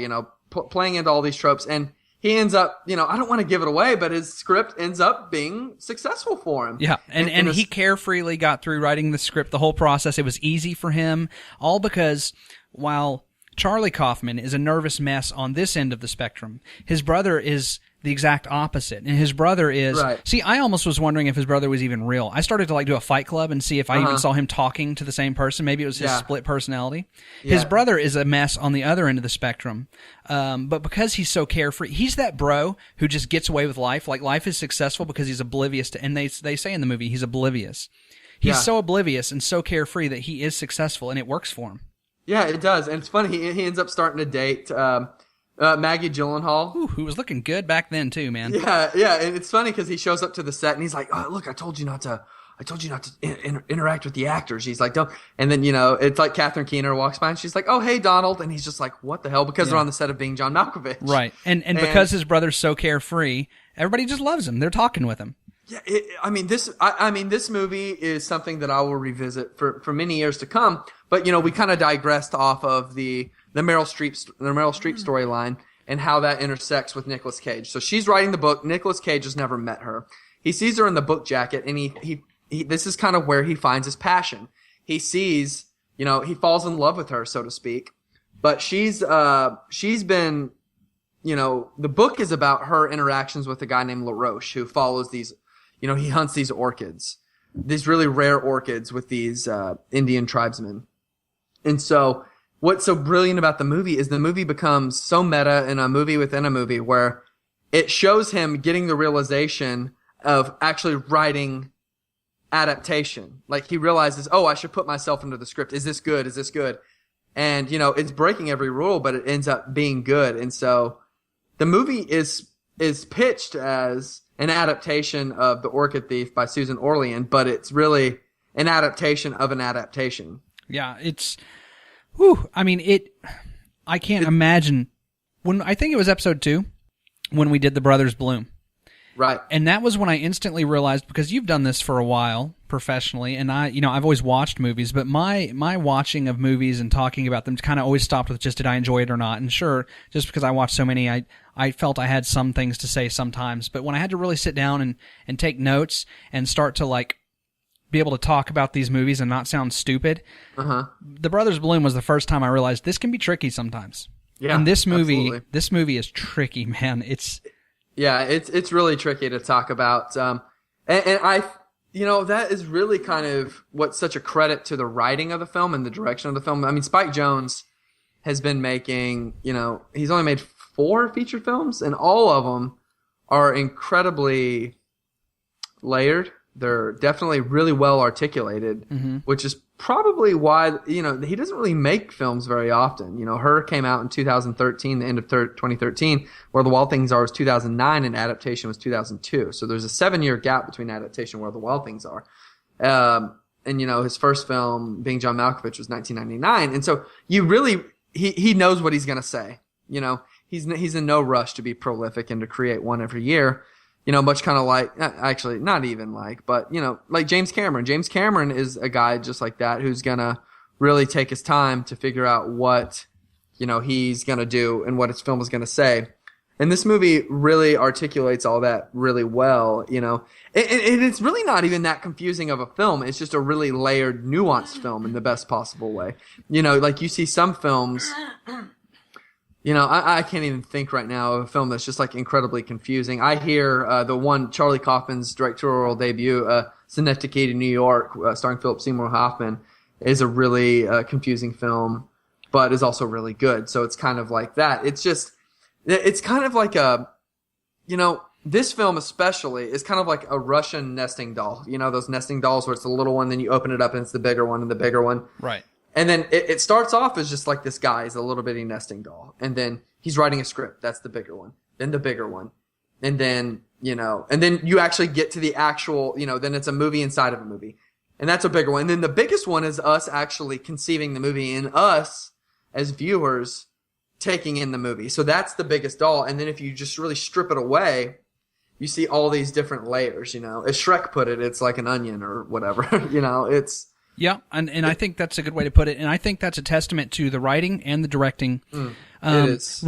playing into all these tropes. And he ends up, I don't want to give it away, but his script ends up being successful for him. Yeah, and he carefreely got through writing the script, the whole process. It was easy for him, all because while Charlie Kaufman is a nervous mess on this end of the spectrum, his brother is the exact opposite. And his brother is... Right. See, I almost was wondering if his brother was even real. I started to do a Fight Club and see if I even saw him talking to the same person. Maybe it was his split personality. Yeah. His brother is a mess on the other end of the spectrum. But because he's so carefree, he's that bro who just gets away with life. Like, life is successful because he's oblivious to... And they say in the movie, he's oblivious. He's so oblivious and so carefree that he is successful, and it works for him. Yeah, it does. And it's funny, he ends up starting to date... Maggie Gyllenhaal. Ooh, who was looking good back then too, man. Yeah, and it's funny because he shows up to the set and he's like, "Oh, look, I told you not to interact with the actors." He's like, "Don't." And then it's like Catherine Keener walks by and she's like, "Oh, hey, Donald," and he's just like, "What the hell?" Because they're on the set of Being John Malkovich, right? And because his brother's so carefree, everybody just loves him. They're talking with him. Yeah, this movie is something that I will revisit for many years to come. But we kind of digressed off of the Meryl Streep storyline and how that intersects with Nicolas Cage. So she's writing the book. Nicolas Cage has never met her. He sees her in the book jacket, and he this is kind of where he finds his passion. He sees, he falls in love with her, so to speak. But she's been, the book is about her interactions with a guy named LaRoche who follows these, he hunts these orchids, these really rare orchids with these Indian tribesmen. And so what's so brilliant about the movie is the movie becomes so meta in a movie within a movie where it shows him getting the realization of actually writing adaptation. Like, he realizes, oh, I should put myself into the script. Is this good? Is this good? And, it's breaking every rule, but it ends up being good. And so the movie is pitched as an adaptation of The Orchid Thief by Susan Orlean, but it's really an adaptation of an adaptation. Yeah, it's... Whew, I mean, I can't imagine... I think it was episode 2, when we did The Brothers Bloom. Right. And that was when I instantly realized, because you've done this for a while professionally, and I've always watched movies, but my watching of movies and talking about them kind of always stopped with just, did I enjoy it or not? And sure, just because I watched so many, I felt I had some things to say sometimes. But when I had to really sit down and take notes and start to be able to talk about these movies and not sound stupid, The Brothers Bloom was the first time I realized this can be tricky sometimes. Yeah, and this movie is tricky, man. It's really tricky to talk about. And I, that is really kind of what's such a credit to the writing of the film and the direction of the film. I mean, Spike Jonze has been making, he's only made 4 feature films, and all of them are incredibly layered. They're definitely really well articulated, which is probably why, he doesn't really make films very often. Her came out in 2013, the end of 2013, Where the Wild Things Are was 2009, and Adaptation was 2002. So there's a 7-year gap between Adaptation and Where the Wild Things Are. And, his first film, Being John Malkovich, was 1999. And so he knows what he's going to say. He's in no rush to be prolific and to create one every year. Much kind of like, actually, not even like, but, like James Cameron. James Cameron is a guy just like that who's going to really take his time to figure out what, he's going to do and what his film is going to say. And this movie really articulates all that really well, And it's really not even that confusing of a film. It's just a really layered, nuanced film in the best possible way. Like you see some films... I can't even think right now of a film that's just incredibly confusing. I hear the one, Charlie Kaufman's directorial debut, Synecdoche, New York, starring Philip Seymour Hoffman, is a really confusing film. but is also really good. So it's kind of like that. It's kind of like this film especially is kind of like a Russian nesting doll. You know, those nesting dolls where it's the little one, then you open it up and it's the bigger one and the bigger one. Right. And then it starts off as just like this guy is a little bitty nesting doll. And then he's writing a script. That's the bigger one. Then the bigger one. And then, and then you actually get to the actual, then it's a movie inside of a movie. And that's a bigger one. And then the biggest one is us actually conceiving the movie and us as viewers taking in the movie. So that's the biggest doll. And then if you just really strip it away, you see all these different layers, As Shrek put it, it's like an onion or whatever, it's... Yeah, and I think that's a good way to put it. And I think that's a testament to the writing and the directing. It is.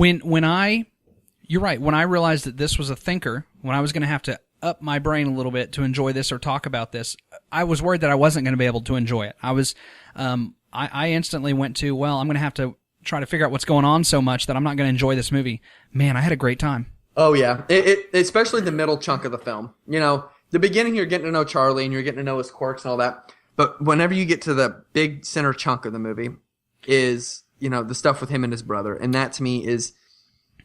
You're right. When I realized that this was a thinker, when I was going to have to up my brain a little bit to enjoy this or talk about this, I was worried that I wasn't going to be able to enjoy it. I instantly went to, well, I'm going to have to try to figure out what's going on so much that I'm not going to enjoy this movie. Man, I had a great time. Oh yeah, especially the middle chunk of the film. The beginning you're getting to know Charlie and you're getting to know his quirks and all that. But whenever you get to the big center chunk of the movie is, the stuff with him and his brother. And that to me is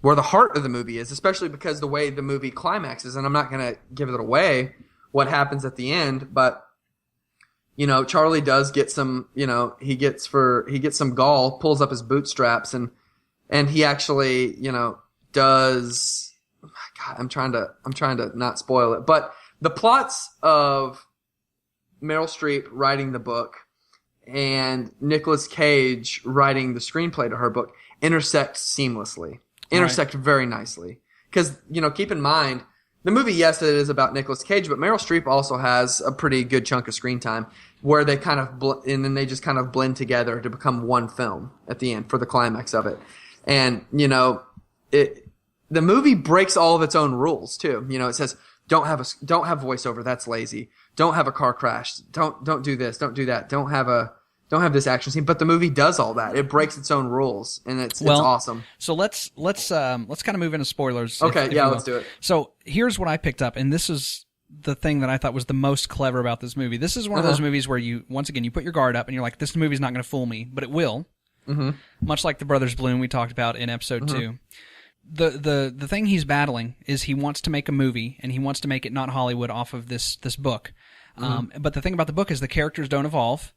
where the heart of the movie is, especially because the way the movie climaxes, and I'm not going to give it away what happens at the end, but Charlie does get some, he gets some gall, pulls up his bootstraps and he actually, does, God, I'm trying to not spoil it, but the plots of Meryl Streep writing the book and Nicolas Cage writing the screenplay to her book intersect seamlessly, very nicely. Because, keep in mind, the movie, yes, it is about Nicolas Cage, but Meryl Streep also has a pretty good chunk of screen time where they kind of, and then they just kind of blend together to become one film at the end for the climax of it. And, the movie breaks all of its own rules too. It says, don't have voiceover. That's lazy. Don't have a car crash. Don't do this. Don't do that. Don't have this action scene. But the movie does all that. It breaks its own rules, and it's awesome. So let's kind of move into spoilers. Okay, let's do it. So here's what I picked up, and this is the thing that I thought was the most clever about this movie. This is one of those movies where you put your guard up, and you're like, this movie's not going to fool me, but it will. Mm-hmm. Much like the Brothers Bloom we talked about in episode 2. The thing he's battling is he wants to make a movie, and he wants to make it not Hollywood off of this book. But the thing about the book is the characters don't evolve,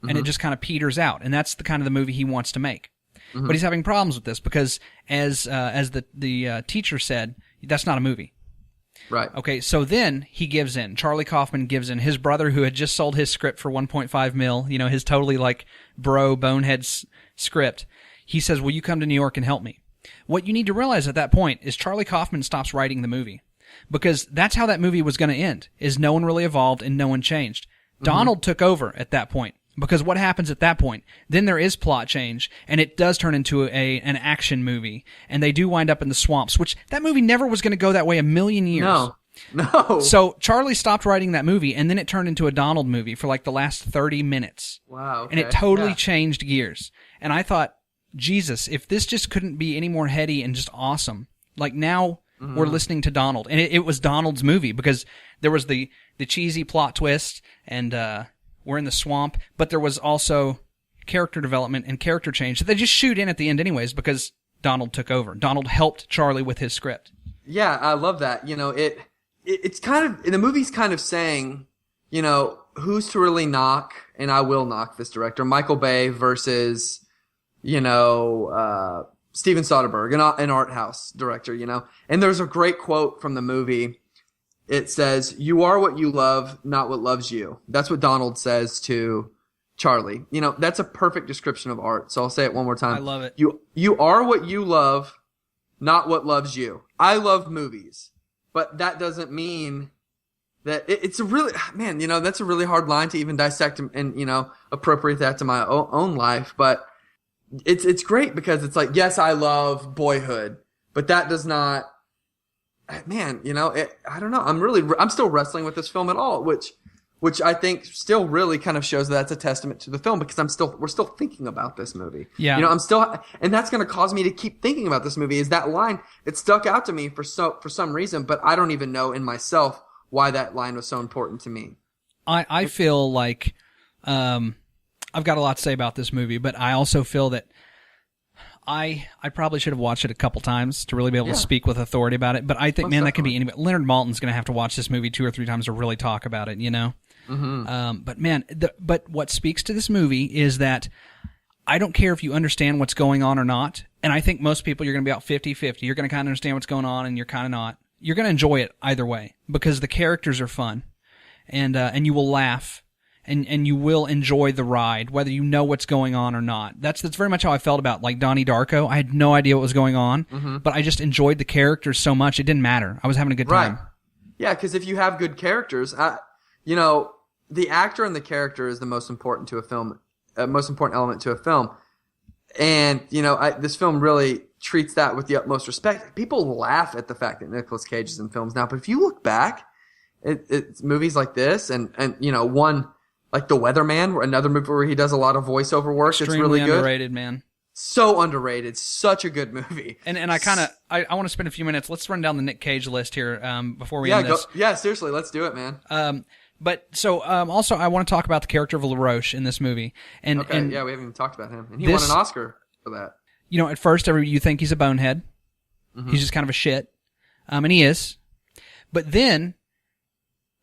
and it just kind of peters out, and that's the kind of the movie he wants to make. But he's having problems with this because, as the teacher said, that's not a movie. Right. Okay, so then he gives in. Charlie Kaufman gives in. His brother, who had just sold his script for $1.5 million, his totally bonehead script, he says, will you come to New York and help me? What you need to realize at that point is Charlie Kaufman stops writing the movie. Because that's how that movie was going to end, is no one really evolved and no one changed. Donald took over at that point. Because what happens at that point? Then there is plot change, and it does turn into an action movie. And they do wind up in the swamps, which that movie never was going to go that way a million years. No. So Charlie stopped writing that movie, and then it turned into a Donald movie for the last 30 minutes. Wow. Okay. And it totally changed gears. And I thought, Jesus, if this just couldn't be any more heady and just awesome. Now we're listening to Donald. And it was Donald's movie because there was the cheesy plot twist and we're in the swamp, but there was also character development and character change that they just shoot in at the end anyways because Donald took over. Donald helped Charlie with his script. Yeah, I love that. It's kind of, the movie's kind of saying, who's to really knock, and I will knock this director, Michael Bay versus, Steven Soderbergh, an art house director, And there's a great quote from the movie. It says, you are what you love, not what loves you. That's what Donald says to Charlie. That's a perfect description of art. So I'll say it one more time. I love it. You are what you love, not what loves you. I love movies, but that doesn't mean that it's a really, man, that's a really hard line to even dissect and appropriate that to my own life. But it's great because it's like, yes, I love Boyhood, but that does not, man, I don't know. I'm still wrestling with this film at all, which I think still really kind of shows that's a testament to the film because we're still thinking about this movie. Yeah. And that's going to cause me to keep thinking about this movie. Is that line? It stuck out to me for some reason, but I don't even know in myself why that line was so important to me. I feel like, I've got a lot to say about this movie, but I also feel that I probably should have watched it a couple times to really be able to speak with authority about it. But I think, that can be anybody. Leonard Maltin's going to have to watch this movie 2 or 3 times to really talk about it, you know? Mm-hmm. But man, but what speaks to this movie is that I don't care if you understand what's going on or not. And I think most people, you're going to be about 50-50. You're going to kind of understand what's going on and you're kind of not. You're going to enjoy it either way because the characters are fun and you will laugh. And you will enjoy the ride, whether you know what's going on or not. That's very much how I felt about like Donnie Darko. I had no idea what was going on, but I just enjoyed the characters so much. It didn't matter. I was having a good time. Right. Yeah, because if you have good characters, you know, the actor and the character is the most important to a film, most important element to a film. And, you know, this film really treats that with the utmost respect. People laugh at the fact that Nicolas Cage is in films now, but if you look back, it's movies like this and you know, one... like The Weatherman, another movie where he does a lot of voiceover work. It's really good. Underrated, man. So underrated. Such a good movie. And I want to spend a few minutes. Let's run down the Nick Cage list here before we end this. Yeah, seriously, let's do it, man. Also, I want to talk about the character of LaRoche in this movie. We haven't even talked about him. And he won an Oscar for that. You know, at first, you think he's a bonehead. Mm-hmm. He's just kind of a shit. And he is. But then...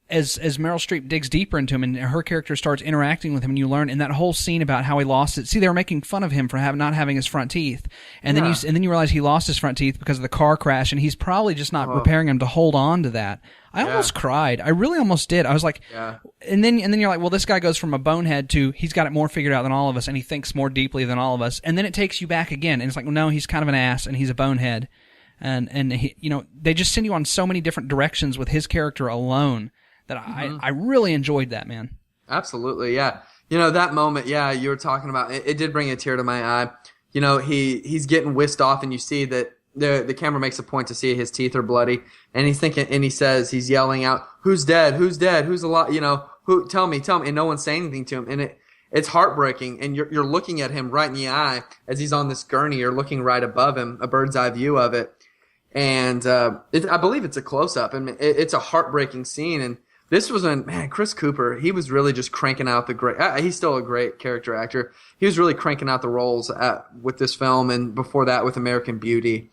As Meryl Streep digs deeper into him and her character starts interacting with him, and you learn in that whole scene about how he lost it. See, they were making fun of him for not having his front teeth, and then you realize he lost his front teeth because of the car crash, and he's probably just not repairing them to hold on to that. I almost cried. I really almost did. I was like, and then you're like, well, this guy goes from a bonehead to he's got it more figured out than all of us, and he thinks more deeply than all of us, and then it takes you back again, and it's like, well, no, he's kind of an ass, and he's a bonehead, and he, you know, they just send you on so many different directions with his character alone. That I really enjoyed that, man. Absolutely, yeah. You know, that moment, you were talking about, it did bring a tear to my eye. You know, he's getting whisked off, and you see that the camera makes a point to see his teeth are bloody, and he's thinking, and he's yelling out, "Who's dead? Who's dead? Who's alive? You know, tell me," and no one's saying anything to him, and it's heartbreaking, and you're looking at him right in the eye as he's on this gurney. You're looking right above him, a bird's eye view of it, and I believe it's a close up, and it's a heartbreaking scene, and this was when, man, Chris Cooper, he was really just cranking out the great, he's still a great character actor. He was really cranking out the roles with this film, and before that with American Beauty.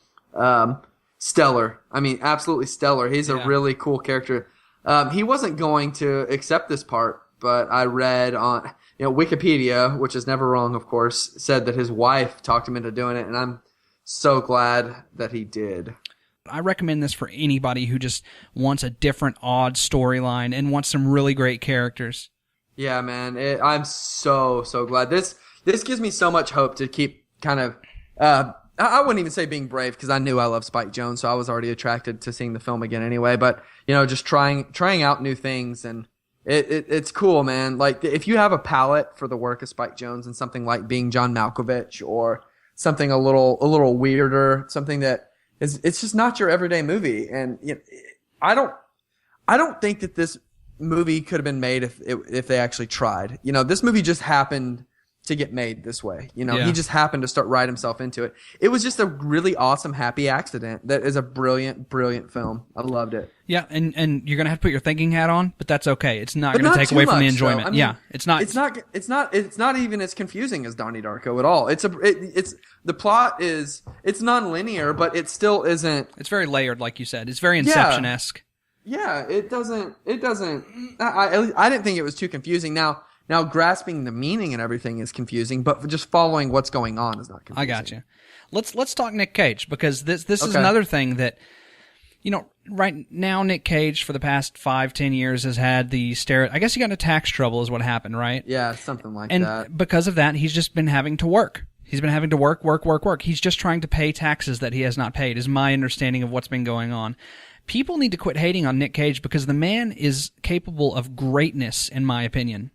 Stellar. I mean, absolutely stellar. He's a really cool character. He wasn't going to accept this part, but I read on, Wikipedia, which is never wrong, of course, said that his wife talked him into doing it, and I'm so glad that he did. I recommend this for anybody who just wants a different, odd storyline and wants some really great characters. Yeah, man. I'm so glad. This gives me so much hope to keep kind of... I wouldn't even say being brave, because I knew I loved Spike Jonze, so I was already attracted to seeing the film again anyway. But, just trying out new things, and it's cool, man. Like, if you have a palate for the work of Spike Jonze and something like Being John Malkovich, or something a little weirder, something that... It's just not your everyday movie, and I don't think that this movie could have been made if they actually tried. This movie just happened to get made this way. He just happened to write himself into it. It was just a really awesome, happy accident. That is a brilliant, brilliant film. I loved it. Yeah, and you're gonna have to put your thinking hat on, but that's okay. It's not gonna take away from the enjoyment. I mean, yeah, it's not. It's not even as confusing as Donnie Darko at all. It's the plot is non-linear, but it still isn't. It's very layered, like you said. It's very Inception-esque. Yeah, it doesn't. I didn't think it was too confusing. Now grasping the meaning and everything is confusing, but just following what's going on is not confusing. I got you. Let's talk Nick Cage, because this is another thing that, right now Nick Cage for the past 5-10 years has had the I guess he got into tax trouble is what happened, right? Yeah, something like that. And because of that, he's just been having to work. He's been having to work. He's just trying to pay taxes that he has not paid, is my understanding of what's been going on. People need to quit hating on Nick Cage, because the man is capable of greatness, in my opinion.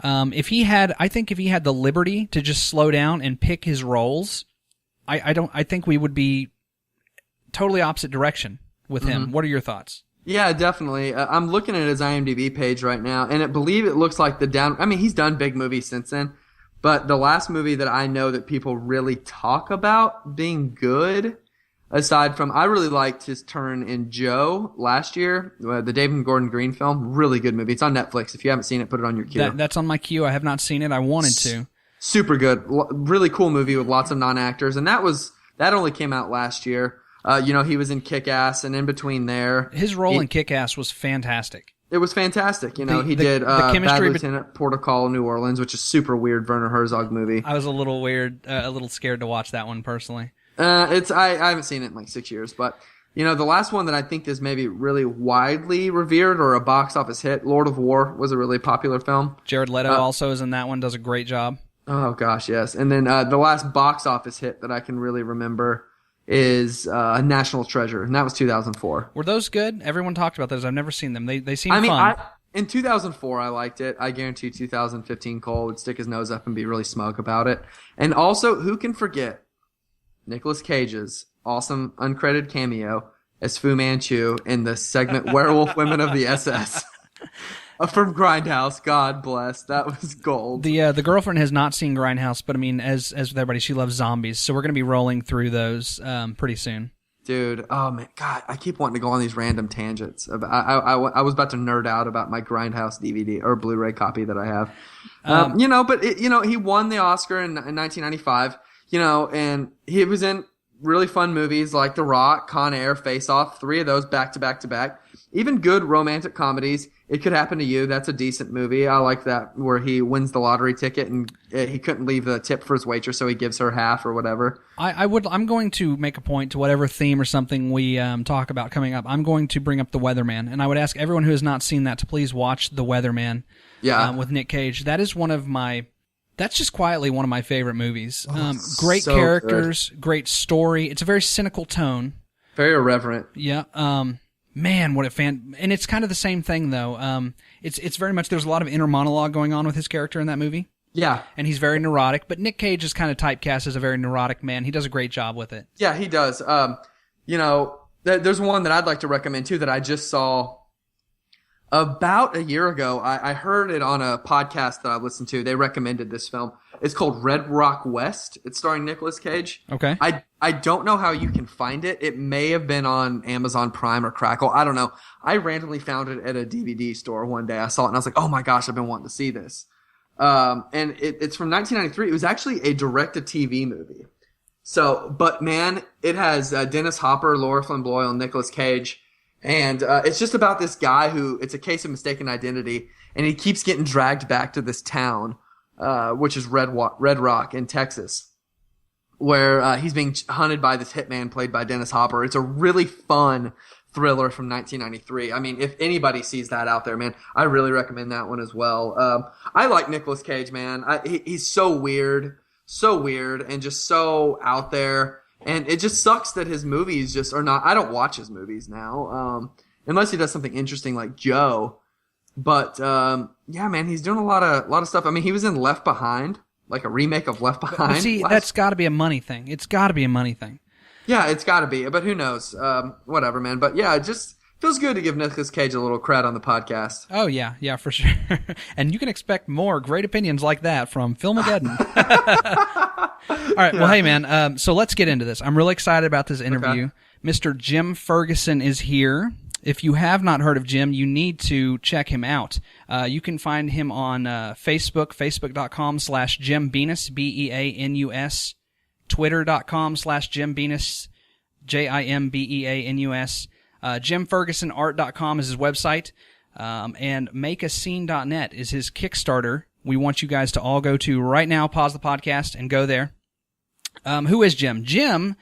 If he had the liberty to just slow down and pick his roles, I think we would be totally opposite direction with him. What are your thoughts? Yeah, definitely. I'm looking at his IMDb page right now, and I believe it looks like he's done big movies since then, but the last movie that I know that people really talk about being good, aside from, I really liked his turn in Joe last year, the David Gordon Green film. Really good movie. It's on Netflix. If you haven't seen it, put it on your queue. That's on my queue. I have not seen it. I wanted to. Super good. Really cool movie with lots of non-actors. And that only came out last year. He was in Kick-Ass, and in between there. His role in Kick-Ass was fantastic. It was fantastic. He did Bad Lieutenant Port of Call, New Orleans, which is super weird Werner Herzog movie. I was a little scared to watch that one personally. I haven't seen it in like 6 years, but the last one that I think is maybe really widely revered or a box office hit, Lord of War, was a really popular film. Jared Leto also is in that one, does a great job. Oh gosh, yes. And then the last box office hit that I can really remember is National Treasure, and that was 2004. Were those good? Everyone talked about those. I've never seen them. They seem fun. In 2004, I liked it. I guarantee 2015 Cole would stick his nose up and be really smug about it. And also, who can forget Nicolas Cage's awesome uncredited cameo as Fu Manchu in the segment Werewolf Women of the SS from Grindhouse. God bless. That was gold. The girlfriend has not seen Grindhouse, but I mean, as with everybody, she loves zombies, so we're going to be rolling through those pretty soon. Dude, oh man, God, I keep wanting to go on these random tangents. I was about to nerd out about my Grindhouse DVD or Blu-ray copy that I have. He won the Oscar in 1995. And he was in really fun movies like The Rock, Con Air, Face Off, 3 of those back to back to back. Even good romantic comedies. It Could Happen to You. That's a decent movie. I like that, where he wins the lottery ticket and he couldn't leave the tip for his waitress, so he gives her half or whatever. I'm going to make a point to whatever theme or something we talk about coming up. I'm going to bring up The Weatherman, and I would ask everyone who has not seen that to please watch The Weatherman. With Nick Cage. That is that's just quietly one of my favorite movies. Great so characters, great story. It's a very cynical tone. Very irreverent. Yeah. Man, what a fan! And it's kind of the same thing though. It's very much, there's a lot of inner monologue going on with his character in that movie. Yeah. And he's very neurotic, but Nick Cage is kind of typecast as a very neurotic man. He does a great job with it. Yeah, he does. There's one that I'd like to recommend too that I just saw about a year ago. I heard it on a podcast that I listened to. They recommended this film. It's called Red Rock West. It's starring Nicolas Cage. Okay. I don't know how you can find it. It may have been on Amazon Prime or Crackle. I don't know. I randomly found it at a DVD store one day. I saw it and I was like, oh my gosh, I've been wanting to see this. And it's from 1993. It was actually a direct-to-TV movie. So, but man, it has Dennis Hopper, Laura Flynn Boyle, and Nicolas Cage. And it's just about this guy who, it's a case of mistaken identity, and he keeps getting dragged back to this town, which is Red Rock in Texas, where he's being hunted by this hitman played by Dennis Hopper. It's a really fun thriller from 1993. I mean, if anybody sees that out there, man, I really recommend that one as well. I like Nicolas Cage, man. He's so weird, and just so out there. And it just sucks that his movies just are not. I don't watch his movies now, unless he does something interesting like Joe. But yeah, man, he's doing a lot of stuff. I mean, he was in Left Behind, like a remake of Left Behind. But see, that's got to be a money thing. It's got to be a money thing. Yeah, it's got to be. But who knows? Whatever, man. But yeah, it just feels good to give Nicolas Cage a little cred on the podcast. Oh yeah, for sure. And you can expect more great opinions like that from Filmageddon. All right, well, hey, man, so let's get into this. I'm really excited about this interview. Okay. Mr. Jim Ferguson is here. If you have not heard of Jim, you need to check him out. You can find him on Facebook, facebook.com/Jim Beanus, Beanus, twitter.com/Jim Beanus, JimBeanus. JimFergusonArt.com is his website, and MakeAScene.net is his Kickstarter. We want you guys to all go to right now, pause the podcast, and go there. Who is Jim? Jim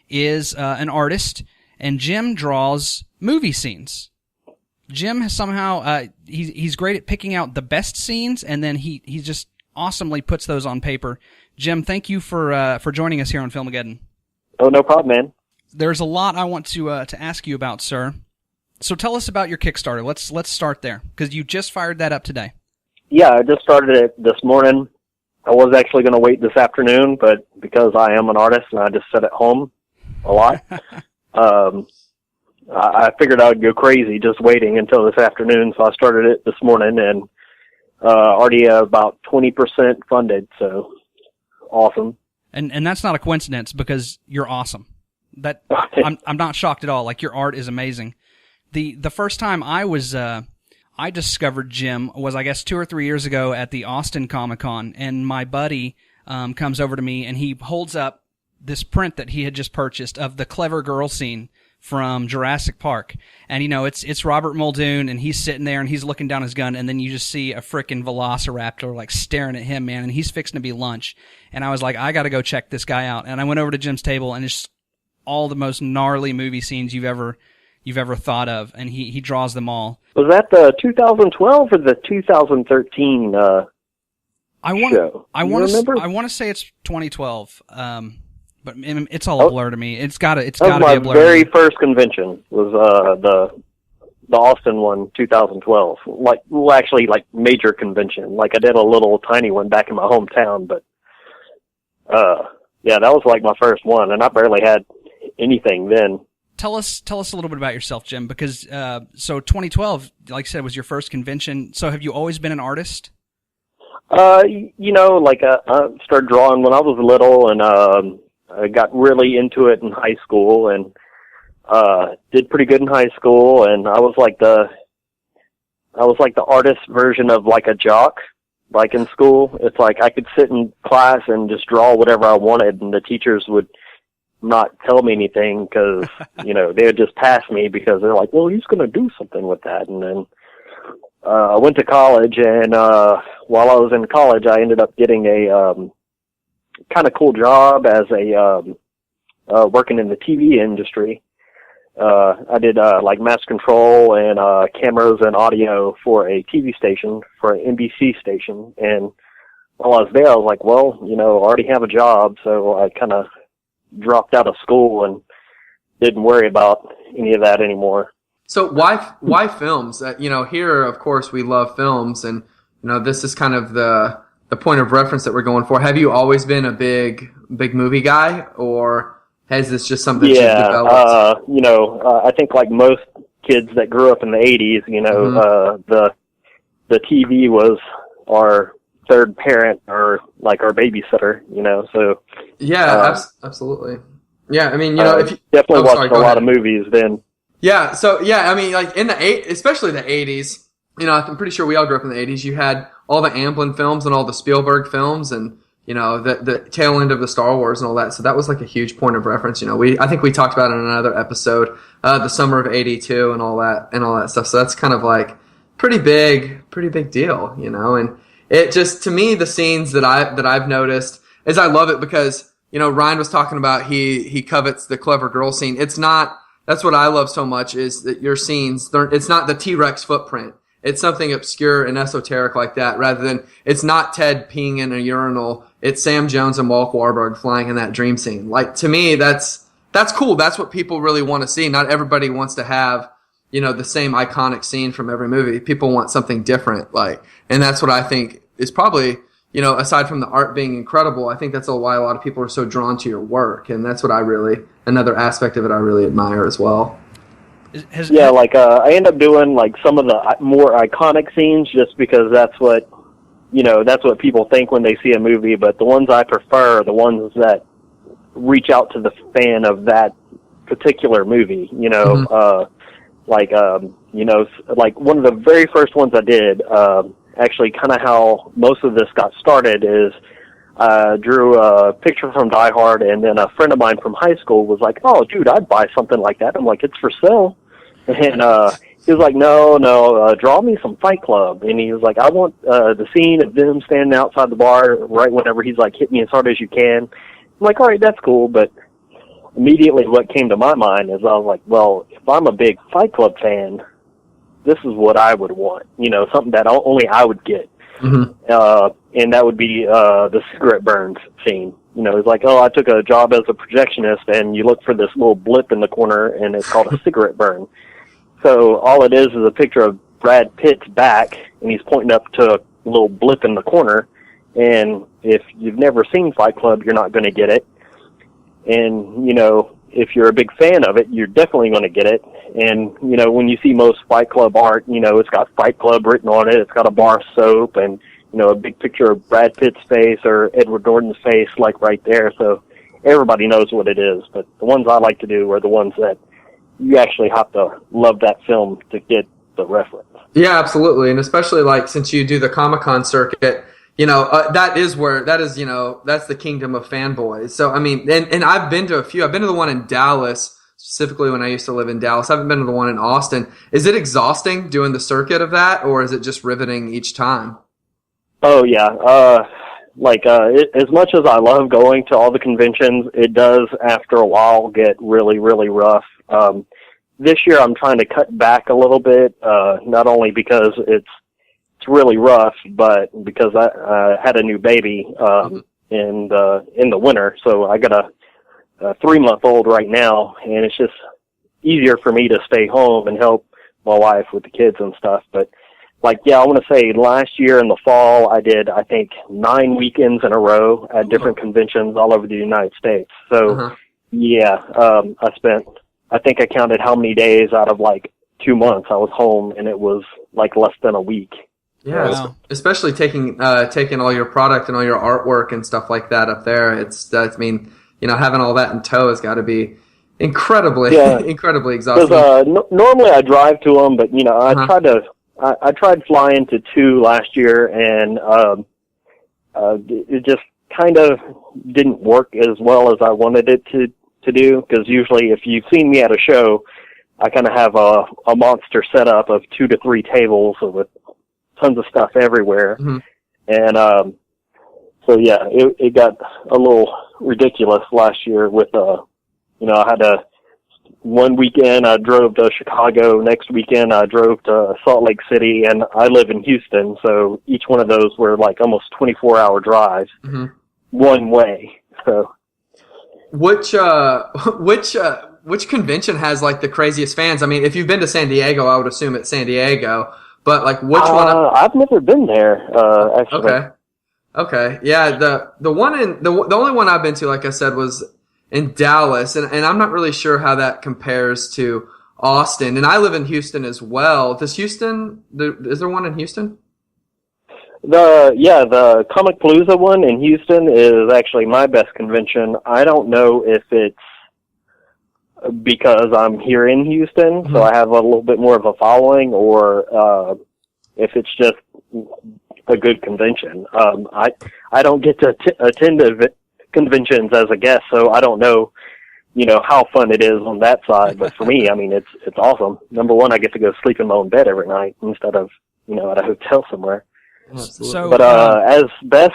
is an artist, and Jim draws movie scenes. Jim has somehow he's great at picking out the best scenes, and then he just awesomely puts those on paper. Jim, thank you for joining us here on Filmageddon. Oh, no problem, man. There's a lot I want to ask you about, sir. So tell us about your Kickstarter. Let's start there, because you just fired that up today. Yeah, I just started it this morning. I was actually going to wait this afternoon, but because I am an artist and I just sit at home a lot, I figured I would go crazy just waiting until this afternoon, so I started it this morning, and already about 20% funded, so awesome. And that's not a coincidence, because you're awesome. That I'm not shocked at all. Like, your art is amazing. The first time I discovered Jim was, I guess, 2 or 3 years ago at the Austin Comic-Con, and my buddy comes over to me and he holds up this print that he had just purchased of the clever girl scene from Jurassic Park. And, it's Robert Muldoon, and he's sitting there and he's looking down his gun, and then you just see a frickin' velociraptor like staring at him, man, and he's fixing to be lunch. And I was like, I gotta go check this guy out. And I went over to Jim's table, and it's all the most gnarly movie scenes you've ever thought of, and he draws them all. Was that the 2012 or the 2013 show? I want to say it's 2012. But it's all a blur to me. It's got to be a blur. That was my very first convention was the Austin one, 2012. Actually, major convention. Like, I did a little tiny one back in my hometown, but yeah, that was like my first one, and I barely had anything then. Tell us a little bit about yourself, Jim, because so 2012, like I said, was your first convention. So have you always been an artist? I started drawing when I was little, and I got really into it in high school, and did pretty good in high school, and I was like the artist version of like a jock, like in school. It's like I could sit in class and just draw whatever I wanted, and the teachers would not tell me anything because, they would just pass me because they're like, well, he's going to do something with that. And then I went to college, and while I was in college, I ended up getting a kind of cool job as working in the TV industry. I did mass control and cameras and audio for a TV station, for an NBC station. And while I was there, I was like, well, I already have a job, so I kind of dropped out of school and didn't worry about any of that anymore. So why films? Here, of course, we love films, and this is kind of the point of reference that we're going for. Have you always been a big movie guy, or has this just something you've developed? I think like most kids that grew up in the 80s, the TV was our third parent or like our babysitter, so. Yeah, absolutely. Yeah, I mean, if you definitely watched a lot of movies then. Yeah, so yeah, I mean, like in especially the 80s, I'm pretty sure we all grew up in the 80s. You had all the Amblin films and all the Spielberg films, and the tail end of the Star Wars and all that. So that was like a huge point of reference. I think we talked about it in another episode, the summer of '82 and all that stuff. So that's kind of like pretty big deal, and it just, to me, the scenes that I've noticed is I love it because Ryan was talking about he covets the clever girl scene. It's not. That's what I love so much, is that your scenes, it's not the T-Rex footprint. It's something obscure and esoteric like that, rather than, it's not Ted peeing in a urinal. It's Sam Jones and Mark Wahlberg flying in that dream scene. Like, to me, that's cool. That's what people really want to see. Not everybody wants to have, the same iconic scene from every movie. People want something different, and that's what I think is probably, aside from the art being incredible, I think that's why a lot of people are so drawn to your work, and that's what another aspect of it I really admire as well. I end up doing like some of the more iconic scenes just because that's what people think when they see a movie, but the ones I prefer are the ones that reach out to the fan of that particular movie, like one of the very first ones I did, actually kind of how most of this got started is I drew a picture from Die Hard, and then a friend of mine from high school was like, oh, dude, I'd buy something like that. I'm like, it's for sale. And he was like, no, draw me some Fight Club. And he was like, I want the scene of them standing outside the bar right whenever he's like, hit me as hard as you can. I'm like, all right, that's cool. But immediately what came to my mind is I was like, well, if I'm a big Fight Club fan, this is what I would want, something that only I would get. Mm-hmm. And that would be the cigarette burns scene. It's like, oh, I took a job as a projectionist, and you look for this little blip in the corner, and it's called a cigarette burn. So all it is a picture of Brad Pitt's back, and he's pointing up to a little blip in the corner. And if you've never seen Fight Club, you're not going to get it. And, if you're a big fan of it, you're definitely going to get it. And, when you see most Fight Club art, it's got Fight Club written on it. It's got a bar of soap and, a big picture of Brad Pitt's face or Edward Norton's face, like right there. So everybody knows what it is, but the ones I like to do are the ones that you actually have to love that film to get the reference. Yeah, absolutely. And especially like since you do the Comic-Con circuit, that is that's the kingdom of fanboys. So, I mean, and I've been to a few. I've been to the one in Dallas, specifically when I used to live in Dallas. I haven't been to the one in Austin. Is it exhausting doing the circuit of that, or is it just riveting each time? Oh, yeah. As much as I love going to all the conventions, it does, after a while, get really, really rough. This year I'm trying to cut back a little bit, not only because it's really rough, but because I had a new baby in the winter, so I got a 3-month-old right now, and it's just easier for me to stay home and help my wife with the kids and stuff. But I want to say last year in the fall I did, I think, 9 weekends in a row at different conventions all over the United States. So I think I counted how many days out of 2 months I was home, and it was less than a week. Yeah, wow. Especially taking all your product and all your artwork and stuff like that up there. Having all that in tow has got to be incredibly exhausting. Because normally I drive to them, but I tried flying to 2 last year, and it just kind of didn't work as well as I wanted it to do. Because usually, if you've seen me at a show, I kind of have a monster setup of 2 to 3 tables with tons of stuff everywhere. Mm-hmm. And it got a little ridiculous last year with I had one weekend I drove to Chicago, next weekend I drove to Salt Lake City, and I live in Houston, so each one of those were almost 24-hour drives one way. So which convention has the craziest fans? I mean, if you've been to San Diego, I would assume it's San Diego. But which one? I've never been there. Actually. Okay. Yeah. The only one I've been to, like I said, was in Dallas, and I'm not really sure how that compares to Austin. And I live in Houston as well. Is there one in Houston? The Comic Palooza one in Houston is actually my best convention. I don't know if it's because I'm here in Houston, so I have a little bit more of a following, or if it's just a good convention. I don't get to attend conventions as a guest, so I don't know, how fun it is on that side. But for me, I mean, it's awesome. Number one, I get to go sleep in my own bed every night instead of, at a hotel somewhere. So, but as best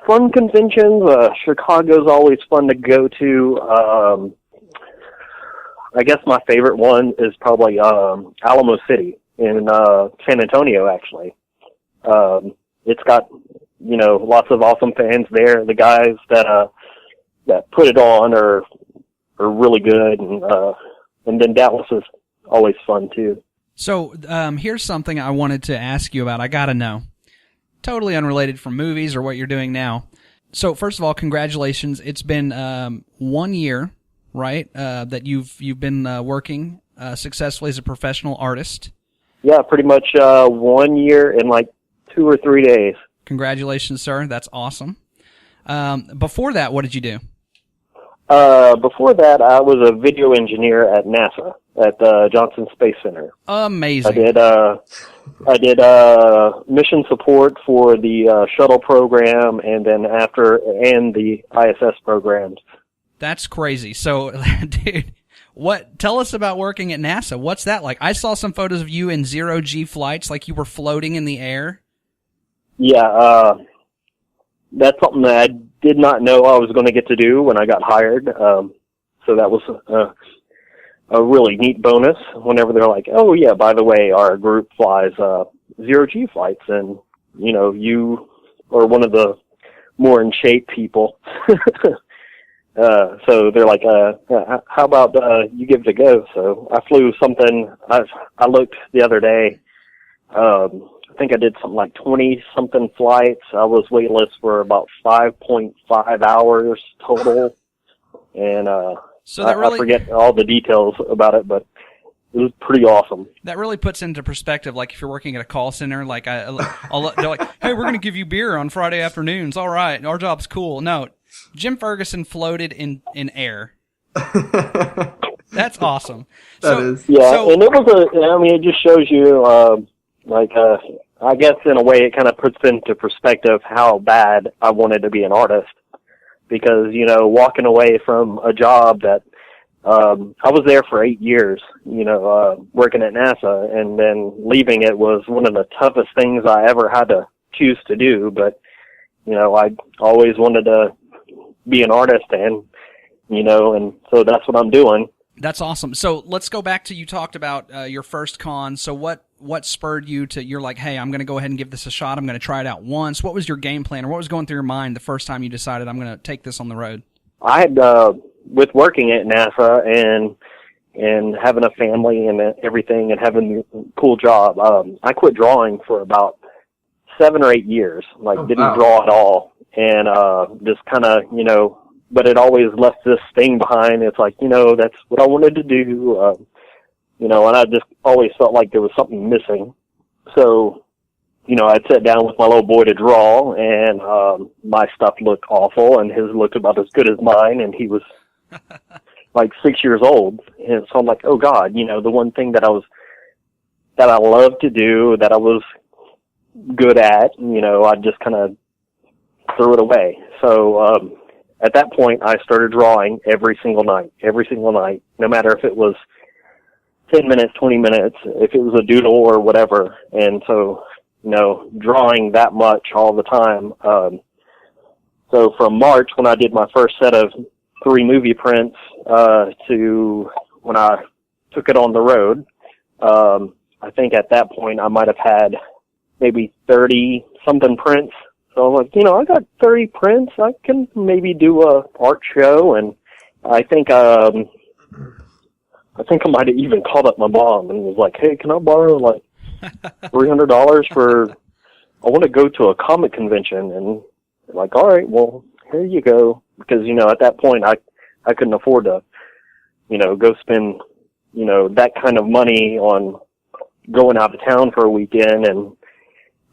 fun conventions, Chicago's always fun to go to. I guess my favorite one is probably Alamo City in San Antonio, actually. It's got, lots of awesome fans there. The guys that put it on are really good, and then Dallas is always fun too. So here's something I wanted to ask you about. I gotta know. Totally unrelated from movies or what you're doing now. So first of all, congratulations. It's been 1 year, right? That you've been working successfully as a professional artist. Yeah, pretty much 1 year in 2 or 3 days. Congratulations, sir. That's awesome. Before that, what did you do? Before that, I was a video engineer at NASA at the Johnson Space Center. Amazing. I did mission support for the shuttle program, and then and the ISS programs. That's crazy. So, dude, tell us about working at NASA. What's that like? I saw some photos of you in zero-G flights, like you were floating in the air. Yeah, that's something that I did not know I was going to get to do when I got hired. So that was a really neat bonus whenever they're like, oh yeah, by the way, our group flies zero-G flights, and you are one of the more in shape people. So they're like, how about you give it a go? So I flew something. I looked the other day. I think I did something like 20-something flights. I was weightless for about 5.5 hours total. And so that really, I forget all the details about it, but it was pretty awesome. That really puts into perspective, like if you're working at a call center, they're like, hey, we're going to give you beer on Friday afternoons. All right, our job's cool. No, Jim Ferguson floated in air. That's awesome. That is. Yeah, and it was it just shows you, I guess in a way it kind of puts into perspective how bad I wanted to be an artist. Because, walking away from a job that, I was there for 8 years, working at NASA, and then leaving it was one of the toughest things I ever had to choose to do. But, I always wanted to be an artist, and so that's what I'm doing. That's awesome. So let's go back to, you talked about your first con. So what spurred you to, you're like, hey, I'm going to go ahead and give this a shot. I'm going to try it out once. What was your game plan, or what was going through your mind the first time you decided I'm going to take this on the road? I had, with working at NASA and having a family and everything and having a cool job, I quit drawing for about 7 or 8 years. Didn't draw at all. And just kind of, but it always left this thing behind. It's like, that's what I wanted to do. And I just always felt like there was something missing. So, I'd sit down with my little boy to draw, and my stuff looked awful, and his looked about as good as mine, and he was like 6 years old. And so I'm like, oh God, the one thing that I loved to do, that I was good at, I just kind of threw it away. So, at that point, I started drawing every single night, no matter if it was 10 minutes, 20 minutes, if it was a doodle or whatever. And so, drawing that much all the time. So from March, when I did my first set of 3 movie prints, to when I took it on the road, I think at that point I might have had maybe 30-something prints. So I'm like, I got 30 prints. I can maybe do a art show. And I think I might have even called up my mom and was like, hey, can I borrow like $300 for, I want to go to a comic convention. And like, all right, well, here you go. Because, at that point I couldn't afford to, go spend, that kind of money on going out of town for a weekend and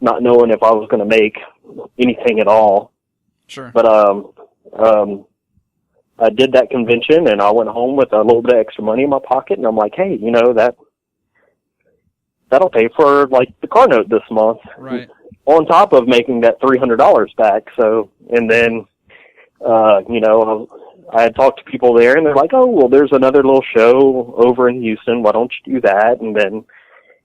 not knowing if I was going to make anything at all. Sure. But I did that convention, and I went home with a little bit of extra money in my pocket, and I'm like, hey, that'll pay for like the car note this month. Right. On top of making that $300 back. So, and then I had talked to people there, and they're like, oh, well, there's another little show over in Houston. Why don't you do that? And then,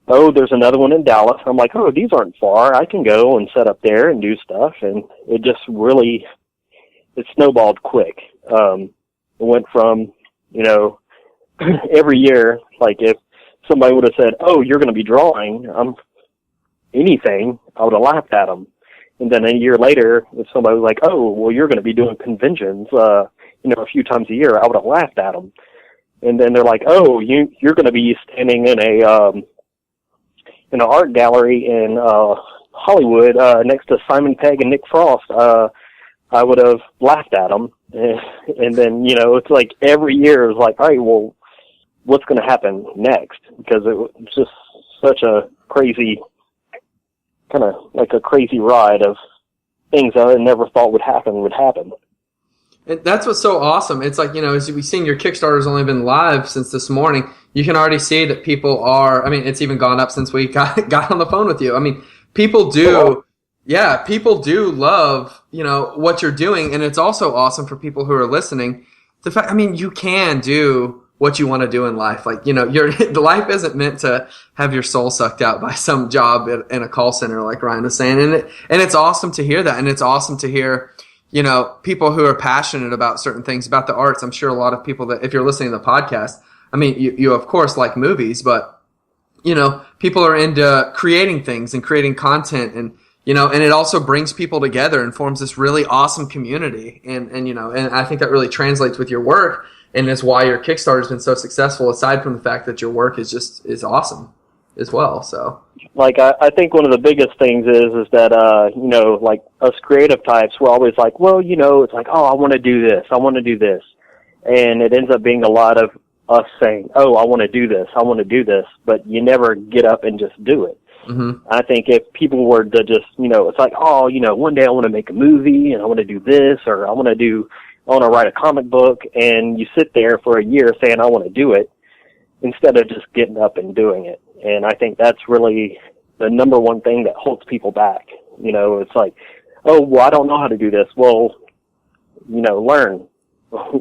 oh, there's another one in Dallas. I'm like, oh, these aren't far. I can go and set up there and do stuff. And it just really, it snowballed quick. It went from, every year, like if somebody would have said, oh, you're going to be drawing anything, I would have laughed at them. And then a year later, if somebody was like, oh, well, you're going to be doing conventions, a few times a year, I would have laughed at them. And then they're like, oh, you're going to be standing in an art gallery in Hollywood next to Simon Pegg and Nick Frost. I would have laughed at them. And then, it's like every year it was like, all right, well, what's going to happen next? Because it was just such a crazy, kind of like a crazy ride of things I never thought would happen. And that's what's so awesome. It's like, as we've seen, your Kickstarter's only been live since this morning. You can already see that people are, it's even gone up since we got on the phone with you. People do, people do love, what you're doing. And it's also awesome for people who are listening. The fact, you can do what you want to do in life. Like, the life isn't meant to have your soul sucked out by some job in a call center, like Ryan was saying. And it's awesome to hear that. And it's awesome to hear, people who are passionate about certain things, about the arts. I'm sure a lot of people that, if you're listening to the podcast, you of course like movies, but, people are into creating things and creating content and it also brings people together and forms this really awesome community. And I think that really translates with your work and is why your Kickstarter has been so successful, aside from the fact that your work is awesome as well. So, like, I think one of the biggest things is that, like us creative types, we're always like, well, it's like, oh, I want to do this. And it ends up being a lot of us saying, oh, I want to do this. But you never get up and just do it. I think if people were to just, it's like, oh, one day I want to make a movie and I want to do this, or I want to write a comic book, and you sit there for a year saying I want to do it instead of just getting up and doing it. And I think that's really the number one thing that holds people back. It's like, oh, well, I don't know how to do this. Well, learn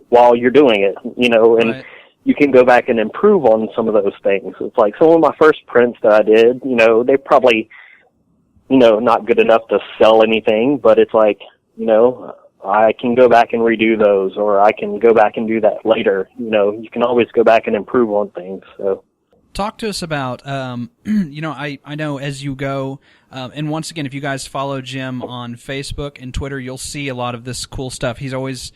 while you're doing it, and Right. You can go back and improve on some of those things. It's like some of my first prints that I did, they're probably, not good enough to sell anything, but it's like, I can go back and redo those, or I can go back and do that later. You can always go back and improve on things. So, talk to us about, I know as you go, and once again, if you guys follow Jim on Facebook and Twitter, you'll see a lot of this cool stuff. He's always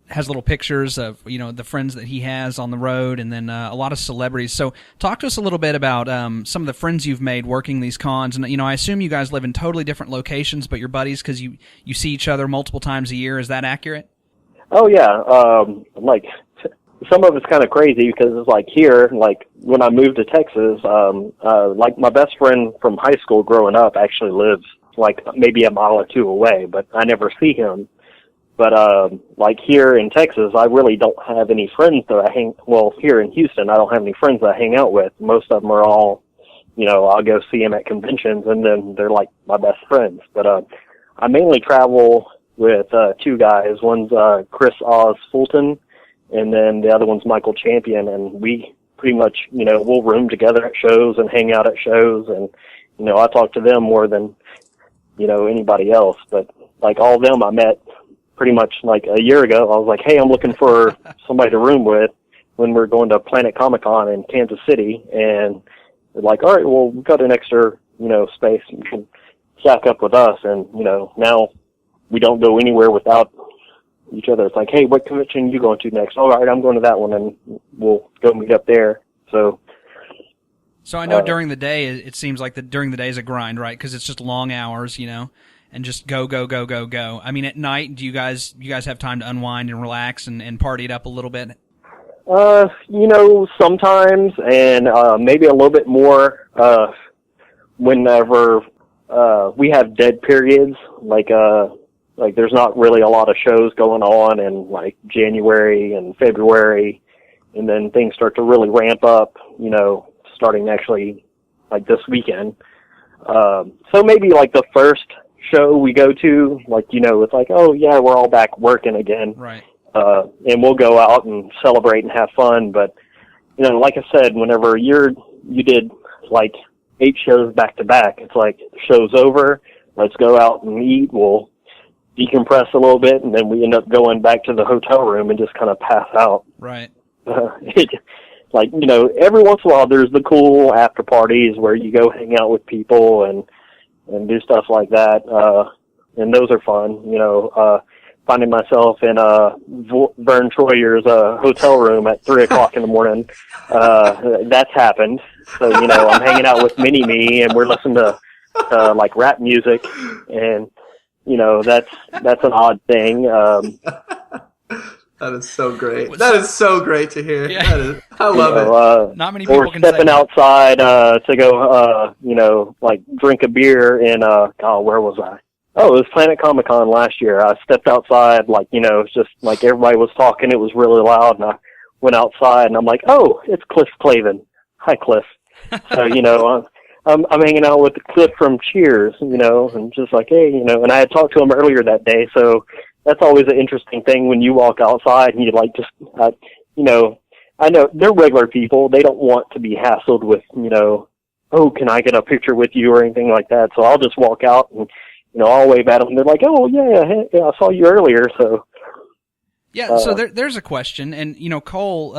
has little pictures of, the friends that he has on the road, and then a lot of celebrities. So talk to us a little bit about some of the friends you've made working these cons. And, I assume you guys live in totally different locations, but you're buddies because you see each other multiple times a year. Is that accurate? Oh, yeah. Like, some of it's kind of crazy because it's like here, like when I moved to Texas, like my best friend from high school growing up actually lives like maybe a mile or two away, but I never see him. But, like here in Texas, I really don't have any friends that here in Houston, I don't have any friends that I hang out with. Most of them are all, I'll go see them at conventions, and then they're like my best friends. But, I mainly travel with, two guys. One's, Chris Oz Fulton, and then the other one's Michael Champion, and we pretty much, we'll room together at shows and hang out at shows, and, I talk to them more than, anybody else. But, like, all of them I met pretty much like a year ago. I was like, hey, I'm looking for somebody to room with when we're going to Planet Comic-Con in Kansas City. And they're like, all right, well, we've got an extra, space. You can stack up with us. And, now we don't go anywhere without each other. It's like, hey, what convention are you going to next? All right, I'm going to that one, and we'll go meet up there. So I know during the day, it seems like during the day is a grind, right? Because it's just long hours, and just go. I mean, at night, do you guys have time to unwind and relax and party it up a little bit? Sometimes, and maybe a little bit more whenever we have dead periods, like there's not really a lot of shows going on in like January and February, and then things start to really ramp up, starting actually like this weekend. So maybe like the first show we go to, like, it's like, oh yeah, we're all back working again. Right. And we'll go out and celebrate and have fun. But, like I said, whenever you did like 8 shows back to back, it's like, show's over, let's go out and eat, we'll decompress a little bit, and then we end up going back to the hotel room and just kind of pass out. Right. Like, every once in a while there's the cool after parties where you go hang out with people and do stuff like that. And those are fun, finding myself in, Vern Troyer's, hotel room at 3:00 in the morning. That's happened. So, I'm hanging out with Mini-Me, and we're listening to, like rap music, and, that's an odd thing. That is so great. That is so great to hear. Yeah. I love it. Not many people can say stepping outside to go, like drink a beer in, where was I? Oh, it was Planet Comic-Con last year. I stepped outside, like, it's just like everybody was talking. It was really loud, and I went outside, and I'm like, oh, it's Cliff Clavin. Hi, Cliff. So, I'm hanging out with Cliff from Cheers, and just like, hey, and I had talked to him earlier that day, so that's always an interesting thing when you walk outside and you like just, I know they're regular people. They don't want to be hassled with, oh, can I get a picture with you or anything like that? So I'll just walk out and, I'll wave at them. And they're like, oh, yeah, hey, I saw you earlier. So, yeah. So there's a question, and Cole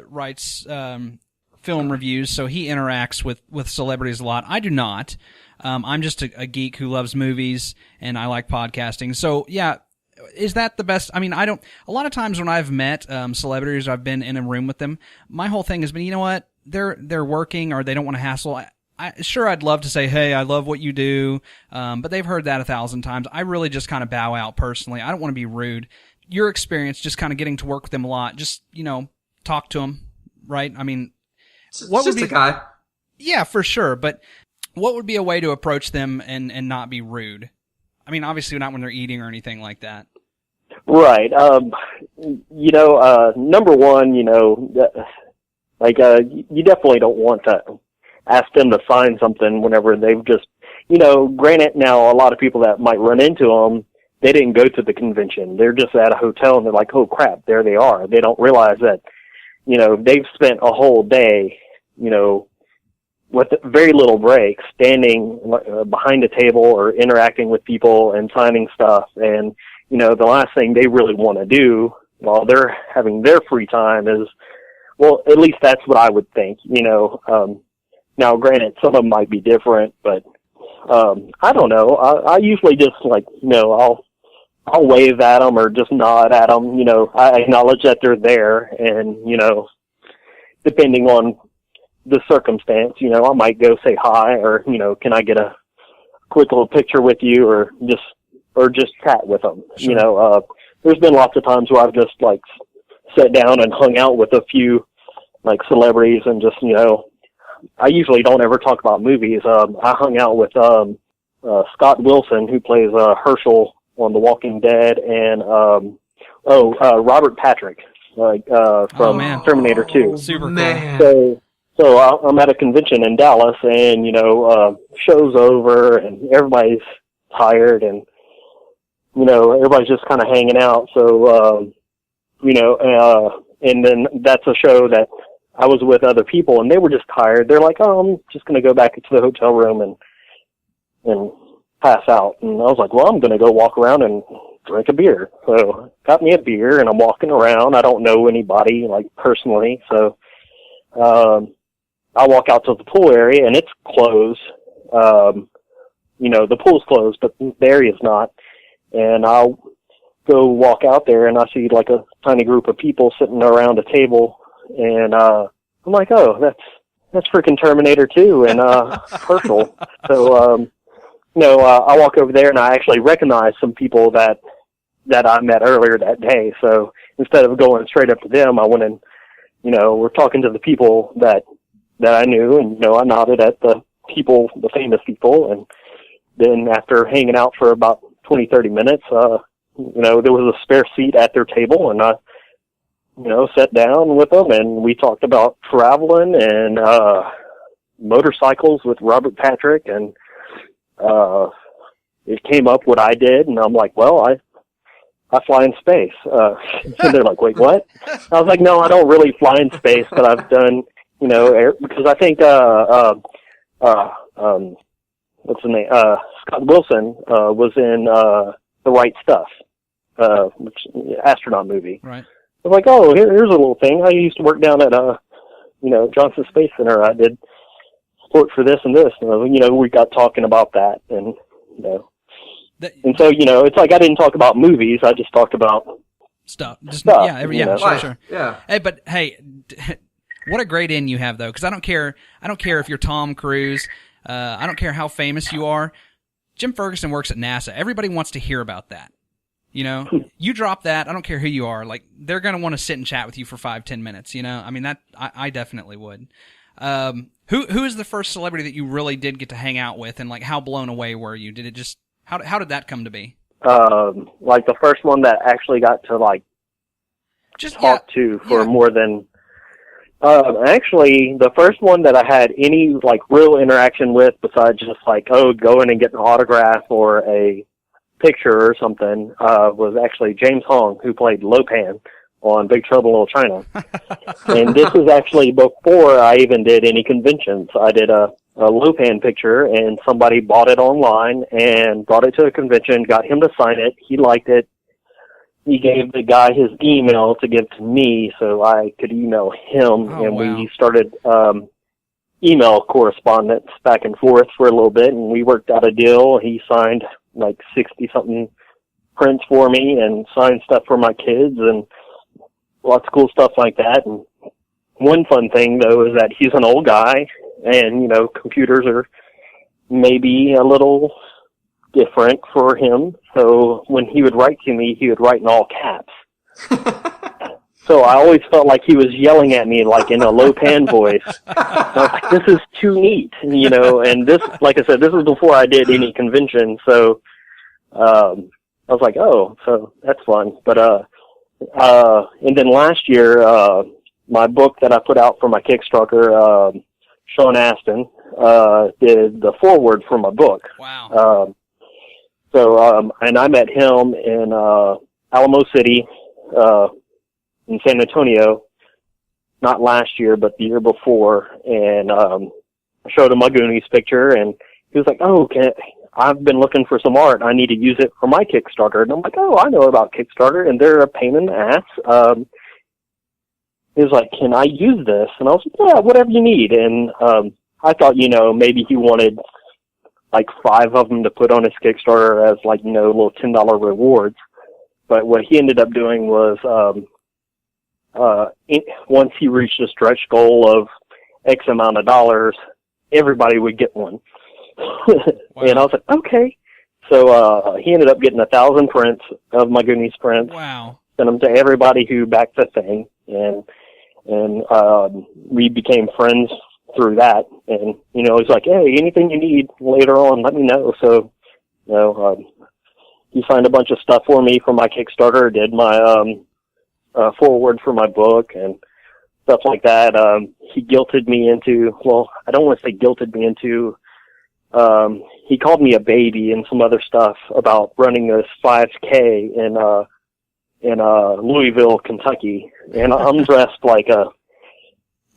writes film reviews, so he interacts with celebrities a lot. I do not. I'm just a geek who loves movies, and I like podcasting. So yeah. Is that the best? I mean, a lot of times when I've met celebrities, I've been in a room with them, my whole thing has been, you know what, they're working or they don't want to hassle. Sure, I'd love to say, hey, I love what you do, but they've heard that 1,000 times. I really just kind of bow out personally. I don't want to be rude. Your experience, just kind of getting to work with them a lot, just, talk to them, right? I mean, what would be a guy? Yeah, for sure. But What would be a way to approach them and not be rude? I mean, obviously not when they're eating or anything like that. Right. Number one, you definitely don't want to ask them to sign something whenever they've just, granted now a lot of people that might run into them, they didn't go to the convention. They're just at a hotel and they're like, oh crap, there they are. They don't realize that, they've spent a whole day, with very little break, standing behind a table or interacting with people and signing stuff. And, the last thing they really want to do while they're having their free time is, well, at least that's what I would think, now granted, some of them might be different, but, I don't know. I usually just I'll wave at them or just nod at them. I acknowledge that they're there, and, depending on the circumstance, I might go say hi, or, can I get a quick little picture with you, or just chat with them. Sure. There's been lots of times where I've just sat down and hung out with a few celebrities and just, I usually don't ever talk about movies. I hung out with Scott Wilson, who plays Herschel on The Walking Dead, and Robert Patrick, from Terminator 2. Super Man. cool. So I'm at a convention in Dallas, and show's over, and everybody's tired, and everybody's just kind of hanging out. So and then that's a show that I was with other people, and they were just tired. They're like, "Oh, I'm just going to go back into the hotel room and pass out." And I was like, "Well, I'm going to go walk around and drink a beer." So got me a beer, and I'm walking around. I don't know anybody personally, so I walk out to the pool area, and it's closed. The pool's closed, but the area's not. And I'll go walk out there, and I see a tiny group of people sitting around a table, and I'm like, oh, that's freaking Terminator 2 and Herschel. So I walk over there, and I actually recognize some people that I met earlier that day. So instead of going straight up to them, I went and we're talking to the people that I knew, and I nodded at the famous people, and then after hanging out for about 20-30 minutes, there was a spare seat at their table, and I sat down with them, and we talked about traveling and motorcycles with Robert Patrick, and it came up what I did, and I'm like, well, I fly in space. And they're like, wait, what? I was like, no, I don't really fly in space, but I've done, because I think what's the name? Scott Wilson was in The Right Stuff, which astronaut movie. Right. I was like, oh, here's a little thing. I used to work down at Johnson Space Center. I did support for this and this. And, we got talking about that, and and so it's like I didn't talk about movies. I just talked about stuff. Sure. Yeah. Hey, but hey, what a great in you have though, because I don't care if you're Tom Cruise. I don't care how famous you are. Jim Ferguson works at NASA. Everybody wants to hear about that. You drop that, I don't care who you are. They're going to want to sit and chat with you for 5-10 minutes. I mean, that I definitely would. Who is the first celebrity that you really did get to hang out with, and how blown away were you? Did it just how did that come to be? The first one that actually got to talk to for more than. Actually, the first one that I had any real interaction with besides just go in and get an autograph or a picture or something was actually James Hong, who played Lopan on Big Trouble in Little China. And this was actually before I even did any conventions. I did a Lopan picture, and somebody bought it online and brought it to a convention, got him to sign it. He liked it. He gave the guy his email to give to me so I could email him, we started email correspondence back and forth for a little bit, and we worked out a deal. He signed 60-something prints for me and signed stuff for my kids and lots of cool stuff like that. And one fun thing, though, is that he's an old guy, and, computers are maybe a little different for him. So when he would write to me, he would write in all caps. So I always felt like he was yelling at me, like in a low pan voice. I was like, this is too neat, you know. And this, like I said, this was before I did any convention. So I was like, oh, so that's fun. But and then last year, my book that I put out for my Kickstarter, Sean Astin did the foreword for my book. Wow. And I met him in Alamo City, in San Antonio, not last year, but the year before. And I showed him my Goonies picture, and he was like, oh, I've been looking for some art. I need to use it for my Kickstarter. And I'm like, oh, I know about Kickstarter, and they're a pain in the ass. He was like, can I use this? And I was like, yeah, whatever you need. And I thought, you know, maybe he wanted like 5 of them to put on his Kickstarter as like, you know, little $10 rewards. But what he ended up doing was, once he reached a stretch goal of X amount of dollars, everybody would get one. Wow. And I was like, okay. So he ended up getting 1,000 prints of my Goonies prints. Wow. Sent them to everybody who backed the thing, and we became friends through that. And you know, he's like, hey, anything you need later on, let me know. So, you know, he signed a bunch of stuff for me for my Kickstarter, did my foreword for my book and stuff like that. He guilted me into, well, I don't want to say guilted me into, he called me a baby and some other stuff about running this 5K in Louisville, Kentucky. And I'm dressed like a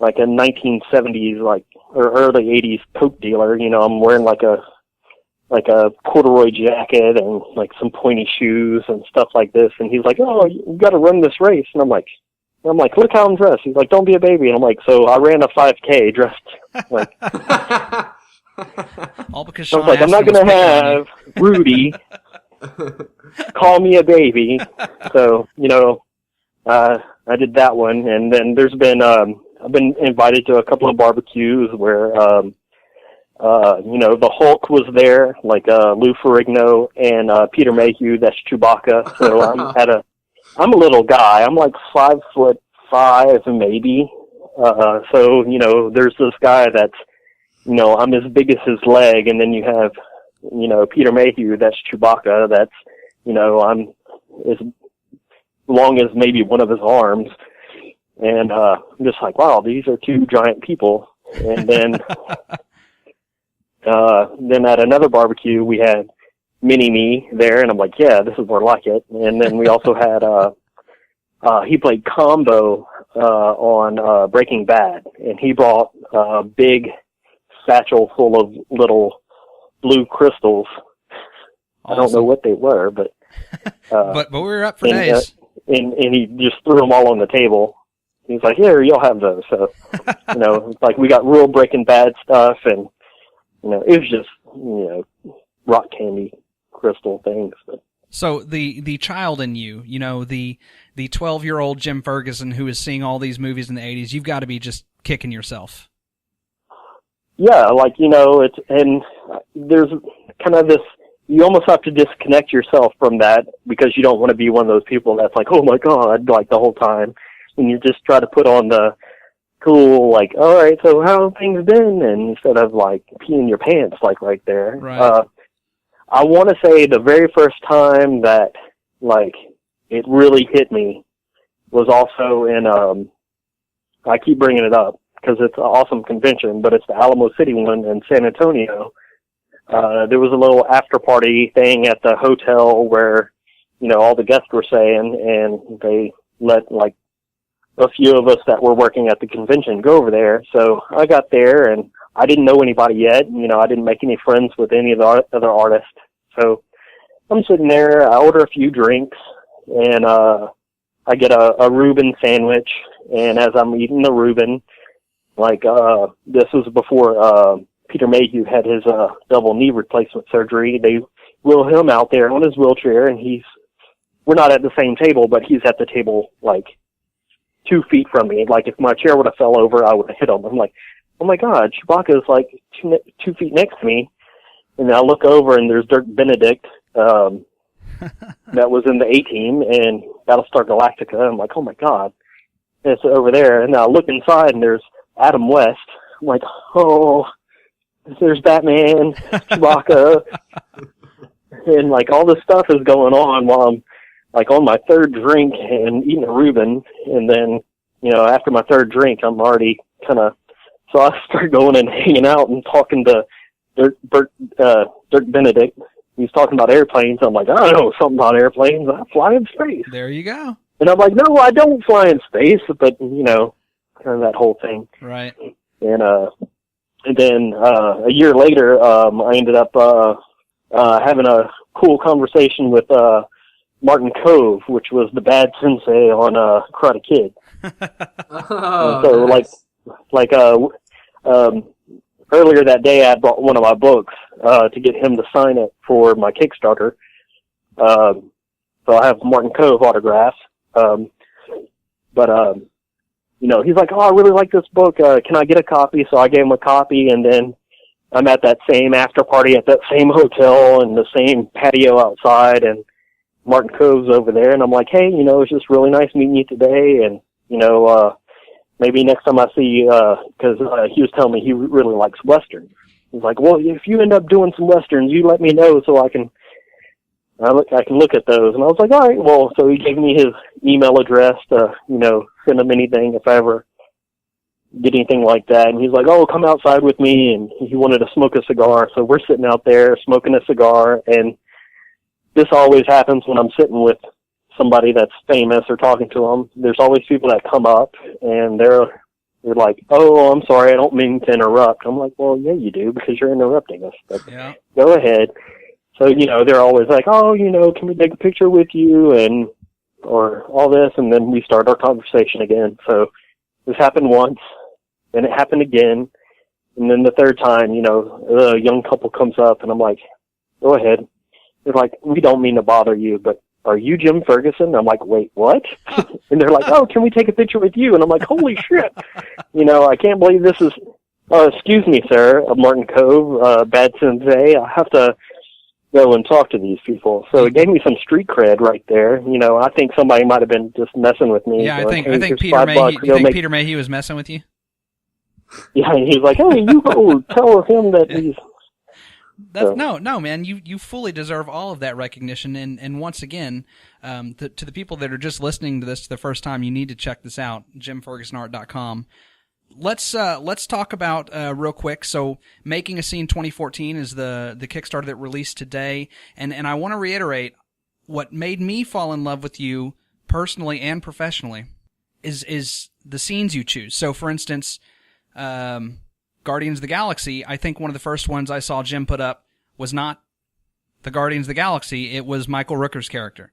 1970s, like, or early 80s Coke dealer. You know, I'm wearing like a corduroy jacket and like some pointy shoes and stuff like this. And he's like, oh, you got to run this race. And I'm like, look how I'm dressed. He's like, don't be a baby. And I'm like, so I ran a 5K dressed like, all because I was like, I'm not going to have Rudy call me a baby. So, you know, I did that one. And then there's been, I've been invited to a couple of barbecues where, you know, the Hulk was there, like Lou Ferrigno and Peter Mayhew. That's Chewbacca. So I'm a little guy. I'm like 5'5" maybe. So you know, there's this guy that's, you know, I'm as big as his leg, and then you have, you know, Peter Mayhew. That's Chewbacca. That's, you know, I'm as long as maybe one of his arms. And I'm just like, wow, these are 2 giant people. And then. Then at another barbecue, we had Mini-Me there, and I'm like, yeah, this is more like it. And then we also had, he played Combo, on, Breaking Bad, and he brought a big satchel full of little blue crystals. Awesome. I don't know what they were, but, but we were up for days. And he just threw them all on the table. He's like, here, you'll have those. So, you know, like we got real Breaking Bad stuff, and, you know, it was just, you know, rock candy crystal things. But. So the child in you, you know, the 12-year-old Jim Ferguson who is seeing all these movies in the 80s, you've got to be just kicking yourself. Yeah, like, you know, and there's kind of this, you almost have to disconnect yourself from that because you don't want to be one of those people that's like, oh my God, like the whole time. And you just try to put on the cool, like, all right, so how have things been? And instead of like peeing your pants, like right there. Right. I want to say the very first time that like it really hit me was also in, I keep bringing it up because it's an awesome convention, but it's the Alamo City one in San Antonio. There was a little after party thing at the hotel where, you know, all the guests were staying, and they let like a few of us that were working at the convention go over there. So I got there, and I didn't know anybody yet. You know, I didn't make any friends with any of the other artists. So I'm sitting there, I order a few drinks, and I get a Reuben sandwich. And as I'm eating the Reuben, like, this was before Peter Mayhew had his double knee replacement surgery. They wheel him out there on his wheelchair, and we're not at the same table, but he's at the table like 2 feet from me. Like if my chair would have fell over, I would have hit him. I'm like, oh my God, Chewbacca's like 2 feet next to me. And I look over, and there's Dirk Benedict, that was in the A-Team and Battlestar Galactica. I'm like, oh my God. it's over there. And I look inside, and there's Adam West. I'm like, oh, there's Batman, Chewbacca, and like all this stuff is going on while I'm like on my third drink and eating a Reuben. And then, you know, after my third drink, I'm already kind of, so I start going and hanging out and talking to Dirk Benedict. He's talking about airplanes. I'm like, I don't know something about airplanes. I fly in space. There you go. And I'm like, no, I don't fly in space, but, you know, kind of that whole thing. Right. And then a year later, I ended up having a cool conversation with Martin Kove, which was the bad sensei on Karate Kid. So, nice. Earlier that day, I brought one of my books to get him to sign it for my Kickstarter. So I have Martin Kove autographs. You know, he's like, oh, I really like this book. Can I get a copy? So I gave him a copy, and then I'm at that same after party at that same hotel and the same patio outside, and Martin Kove's over there, and I'm like, hey, you know, it's just really nice meeting you today, and, you know, maybe next time I see you, because he was telling me he really likes Westerns. He's like, well, if you end up doing some Westerns, you let me know so I can look at those. And I was like, all right, well, so he gave me his email address to, you know, send him anything if I ever get anything like that. And he's like, oh, come outside with me. And he wanted to smoke a cigar. So we're sitting out there smoking a cigar. And this always happens when I'm sitting with somebody that's famous or talking to them. There's always people that come up and they're like, oh, I'm sorry, I don't mean to interrupt. I'm like, well, yeah, you do, because you're interrupting us. But yeah. Go ahead. So, you know, they're always like, oh, you know, can we take a picture with you, and or all this, and then we start our conversation again. So this happened once, then it happened again, and then the third time, you know, a young couple comes up, and I'm like, go ahead. They're like, we don't mean to bother you, but are you Jim Ferguson? I'm like, wait, what? And they're like, oh, can we take a picture with you? And I'm like, holy shit. You know, I can't believe this is, excuse me, sir, Martin Kove, bad sensei. I have to go and talk to these people. So it gave me some street cred right there. You know, I think somebody might have been just messing with me. Yeah, going, I think Peter Mayhew, Peter Mayhew was messing with you? Yeah, and he's like, hey, you go tell him that he's... That's, no, man. You fully deserve all of that recognition, and once again, to the people that are just listening to this the first time, you need to check this out. JimFergusonArt.com. Let's talk about real quick. So, Making a Scene 2014 is the Kickstarter that released today, and I want to reiterate what made me fall in love with you personally and professionally is the scenes you choose. So, for instance, Guardians of the Galaxy, I think one of the first ones I saw Jim put up was not the Guardians of the Galaxy, it was Michael Rooker's character.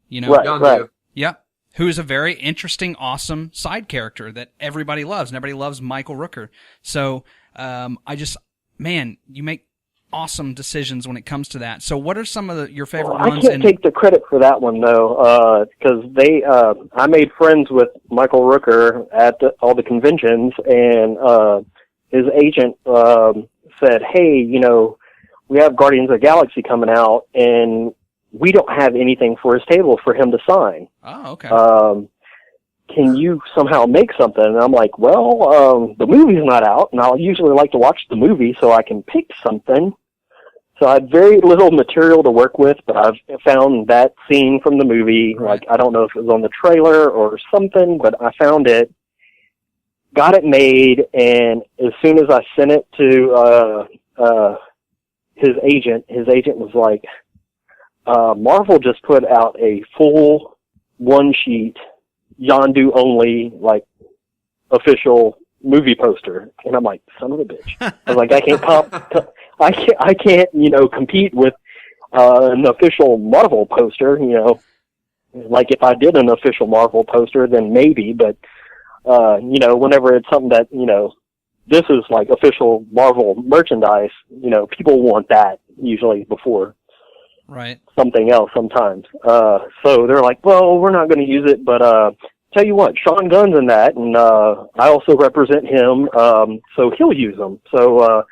You know? Right. Yep. Who is a very interesting, awesome side character that everybody loves, and everybody loves Michael Rooker. So, you make awesome decisions when it comes to that. So what are some of your favorite ones? I can't take the credit for that one, though, because I made friends with Michael Rooker at all the conventions, and his agent said, hey, you know, we have Guardians of the Galaxy coming out, and we don't have anything for his table for him to sign. Oh, okay. Can you somehow make something? And I'm like, well, the movie's not out, and I'll usually like to watch the movie so I can pick something. So I had very little material to work with, but I've found that scene from the movie. Right. Like, I don't know if it was on the trailer or something, but I found it, got it made, and as soon as I sent it to his agent was like, Marvel just put out a full one-sheet, Yondu only, like, official movie poster. And I'm like, son of a bitch. I was like, I can't, you know, compete with an official Marvel poster, you know. Like, if I did an official Marvel poster, then maybe, but, you know, whenever it's something that, you know, this is like official Marvel merchandise, you know, people want that usually before right something else sometimes. So they're like, well, we're not going to use it, but tell you what, Sean Gunn's in that, and I also represent him, so he'll use them. So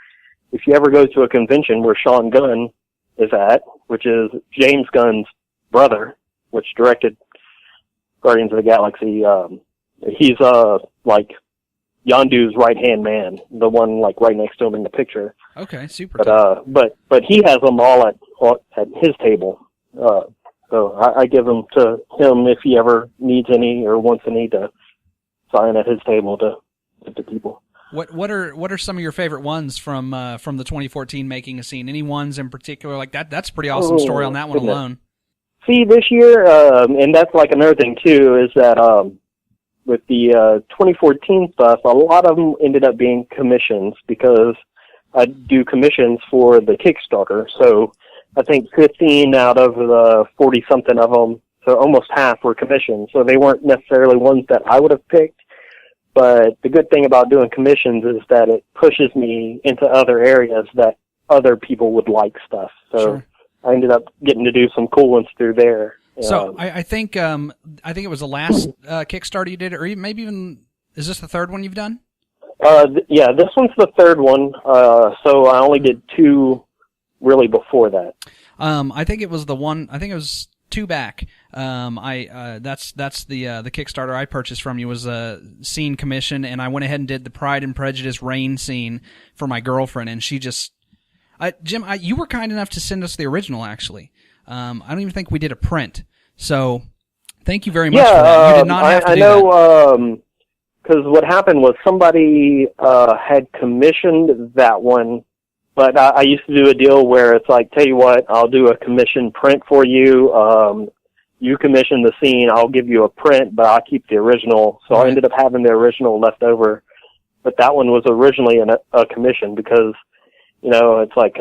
if you ever go to a convention where Sean Gunn is at, which is James Gunn's brother, which directed Guardians of the Galaxy, he's like Yondu's right-hand man, the one like right next to him in the picture. Okay, super. But he has them all at his table. So I give them to him if he ever needs any or wants any to sign at his table to give to people. What are some of your favorite ones from the 2014 Making a Scene? Any ones in particular like that? That's a pretty awesome story on that one alone. See, this year, and that's like another thing too, is that with the 2014 stuff, a lot of them ended up being commissions because I do commissions for the Kickstarter. So I think 15 out of the 40-something of them, so almost half were commissions. So they weren't necessarily ones that I would have picked. But the good thing about doing commissions is that it pushes me into other areas that other people would like stuff. So sure. I ended up getting to do some cool ones through there. So I think it was the last Kickstarter you did, or maybe even, is this the third one you've done? Yeah, this one's the third one. So I only did 2 really before that. I think it was the one. I think it was 2 back. That's the Kickstarter I purchased from you was a scene commission, and I went ahead and did the Pride and Prejudice rain scene for my girlfriend, and she just, Jim, you were kind enough to send us the original actually. I don't even think we did a print, so thank you very much for that. You did not have to do that. I know, because what happened was somebody had commissioned that one. But I used to do a deal where it's like, tell you what, I'll do a commission print for you. You commission the scene, I'll give you a print, but I'll keep the original. So I ended up having the original left over. But that one was originally a commission because, it's like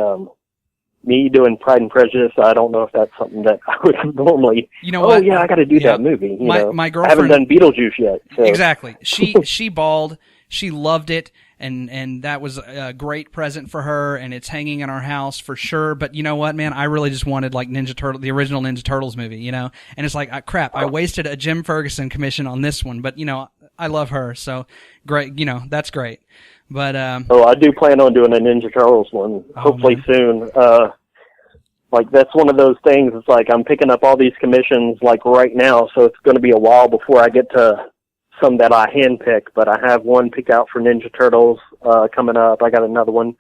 me doing Pride and Prejudice. I don't know if that's something that I would normally. What? Yeah, I got to do that movie. My girlfriend, I haven't done Beetlejuice yet. So. Exactly. She bawled. She loved it. And that was a great present for her, and it's hanging in our house for sure. But you know what, man? I really just wanted like the original Ninja Turtles movie, And it's like, crap, I wasted a Jim Ferguson commission on this one. But I love her, so great. That's great. But I do plan on doing a Ninja Turtles one, hopefully soon. Like that's one of those things. It's like I'm picking up all these commissions like right now, so it's going to be a while before I get to some that I handpick, but I have one picked out for Ninja Turtles coming up. I got another one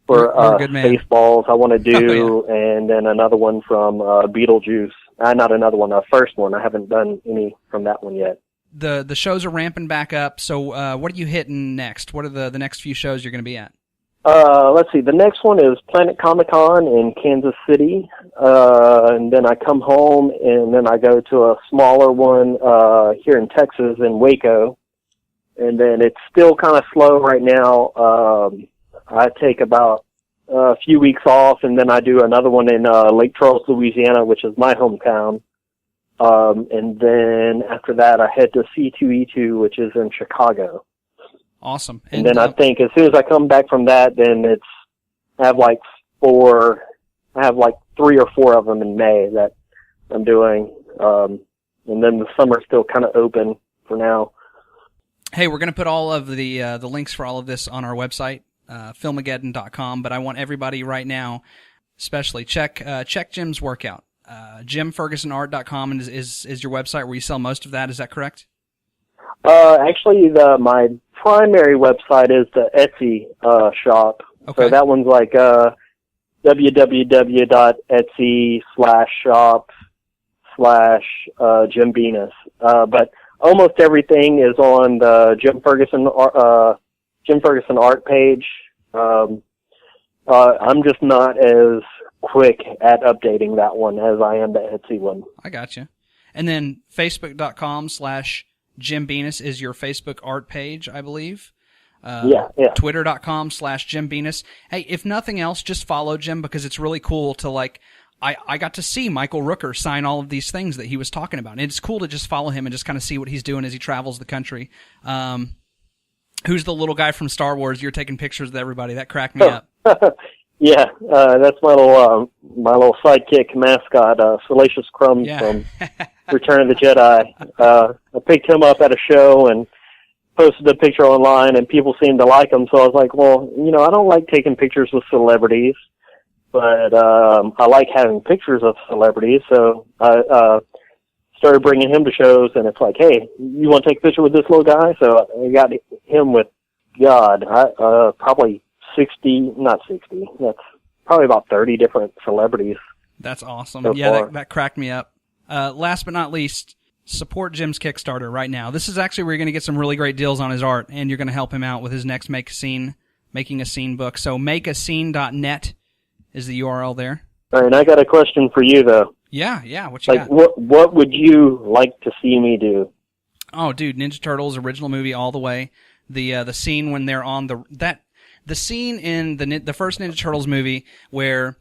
for Spaceballs I want to do, and then another one from Beetlejuice. Not another one, a first one. I haven't done any from that one yet. The shows are ramping back up, so what are you hitting next? What are the next few shows you're going to be at? Let's see. The next one is Planet Comic-Con in Kansas City. And then I come home and then I go to a smaller one, here in Texas in Waco. And then it's still kind of slow right now. I take about a few weeks off and then I do another one in, Lake Charles, Louisiana, which is my hometown. And then after that I head to C2E2, which is in Chicago. Awesome. And then I think as soon as I come back from that, then I have like 3 or 4 of them in May that I'm doing. And then the summer's still kind of open for now. Hey, we're going to put all of the links for all of this on our website, Filmageddon.com, but I want everybody right now, especially check Jim's workout. JimFergusonArt.com is your website where you sell most of that. Is that correct? Actually, my primary website is the Etsy shop. Okay. So that one's like www.etsy/shop/Jim Venus. But almost everything is on the Jim Ferguson art page. I'm just not as quick at updating that one as I am the Etsy one. I got you. And then Facebook.com/Jim Venus is your Facebook art page, I believe. Yeah. Twitter.com/Jim Venus. Hey, if nothing else, just follow Jim because it's really cool to like. I got to see Michael Rooker sign all of these things that he was talking about. And it's cool to just follow him and just kind of see what he's doing as he travels the country. Who's the little guy from Star Wars? You're taking pictures with everybody. That cracked me up. Yeah, that's my little sidekick mascot, Salacious Crumb from Return of the Jedi. I picked him up at a show and posted a picture online, and people seemed to like him. So I was like, well, I don't like taking pictures with celebrities, but I like having pictures of celebrities. So I started bringing him to shows, and it's like, hey, you want to take a picture with this little guy? So I got him with, probably 60, not 60, that's probably about 30 different celebrities. That's awesome. So yeah, that cracked me up. Last but not least, support Jim's Kickstarter right now. This is actually where you're going to get some really great deals on his art, and you're going to help him out with his next Making a Scene book. So makeascene.net is the URL there. All right, and I got a question for you, though. Yeah, what you got? What would you like to see me do? Oh, dude, Ninja Turtles original movie all the way. The scene when they're on the scene in the first Ninja Turtles movie where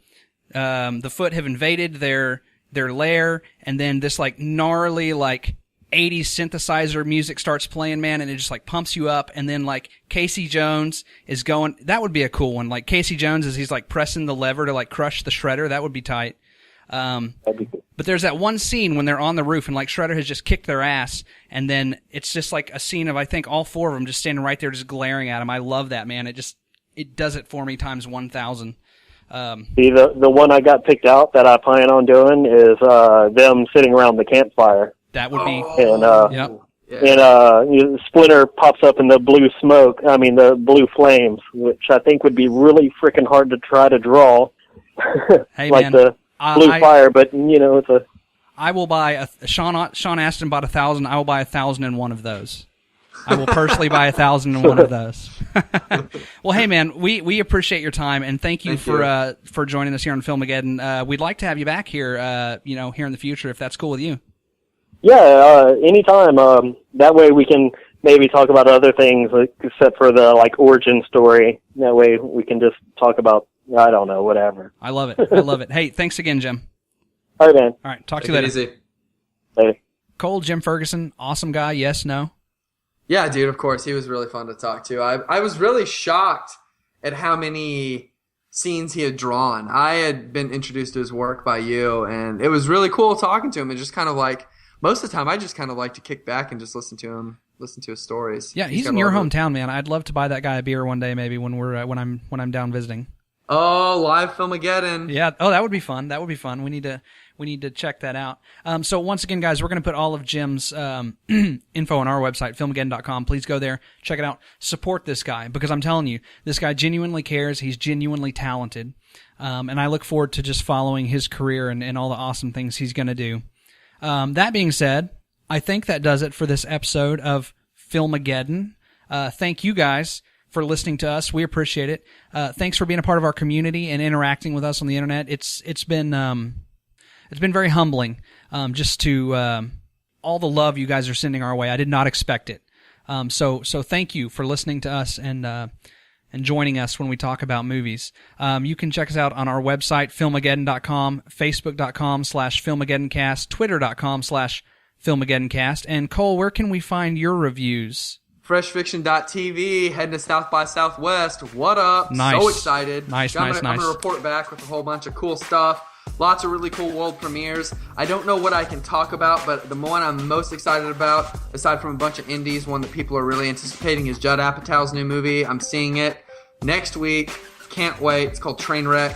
the Foot have invaded their lair, and then this like gnarly like 80s synthesizer music starts playing, man, and it just like pumps you up, and then like Casey Jones is going. That would be a cool one. Like Casey Jones he's like pressing the lever to like crush the shredder. That would be tight. But there's that one scene when they're on the roof and like Shredder has just kicked their ass, and then it's just like a scene of I think all four of them just standing right there just glaring at him. I love that, man. It does it for me times 1,000. See, the one I got picked out that I plan on doing is them sitting around the campfire. That would be and Splinter pops up in the blue smoke. I mean the blue flames, which I think would be really freaking hard to try to draw. Hey, like man. the blue fire, but it's a. I will buy Sean Astin bought 1,000. I will buy 1,001 of those. I will personally buy 1,001 of those. Well, hey man, we appreciate your time, and thank you for joining us here on Filmageddon. We'd like to have you back here, here in the future if that's cool with you. Yeah, anytime. That way we can maybe talk about other things except for the origin story. That way we can just talk about I don't know, whatever. I love it. Hey, thanks again, Jim. All right, man. All right, talk to you later. Easy. Later. Cole, Jim Ferguson, awesome guy. Yes, no? Yeah, dude, of course. He was really fun to talk to. I was really shocked at how many scenes he had drawn. I had been introduced to his work by you, and it was really cool talking to him. And just kind of like, most of the time, I just kind of like to kick back and just listen to his stories. Yeah, he's in your hometown, man. I'd love to buy that guy a beer one day, maybe when I'm down visiting. Oh, live Filmageddon. Yeah. Oh, that would be fun. We need to check that out. So once again, guys, we're going to put all of Jim's info on our website, filmageddon.com. Please go there, check it out, support this guy, because I'm telling you, this guy genuinely cares. He's genuinely talented, and I look forward to just following his career and all the awesome things he's going to do. That being said, I think that does it for this episode of Filmageddon. Thank you guys for listening to us. We appreciate it. Thanks for being a part of our community and interacting with us on the internet. It's been very humbling, just to all the love you guys are sending our way. I did not expect it. So thank you for listening to us and joining us when we talk about movies. You can check us out on our website, filmageddon.com, facebook.com/filmageddoncast, twitter.com/filmageddoncast. And Cole, where can we find your reviews? Freshfiction.tv, heading to South by Southwest. What up? Nice. So excited. Nice. I'm going to report back with a whole bunch of cool stuff. Lots of really cool world premieres. I don't know what I can talk about, but the one I'm most excited about, aside from a bunch of indies, one that people are really anticipating is Judd Apatow's new movie. I'm seeing it next week. Can't wait. It's called Trainwreck.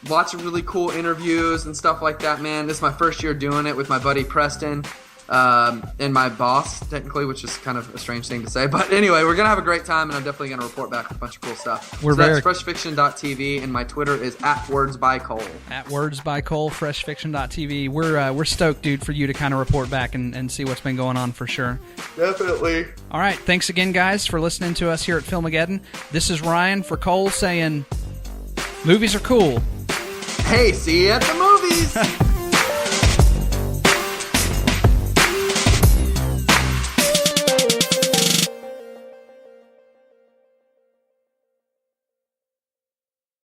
Lots of really cool interviews and stuff like that, man. This is my first year doing it with my buddy Preston. And my boss, technically, which is kind of a strange thing to say. But anyway, we're going to have a great time, and I'm definitely going to report back with a bunch of cool stuff. That's freshfiction.tv, and my Twitter is @wordsbycole. @wordsbycole, freshfiction.tv. We're stoked, dude, for you to kind of report back and see what's been going on for sure. Definitely. All right, thanks again, guys, for listening to us here at Filmageddon. This is Ryan for Cole saying, movies are cool. Hey, see you at the movies!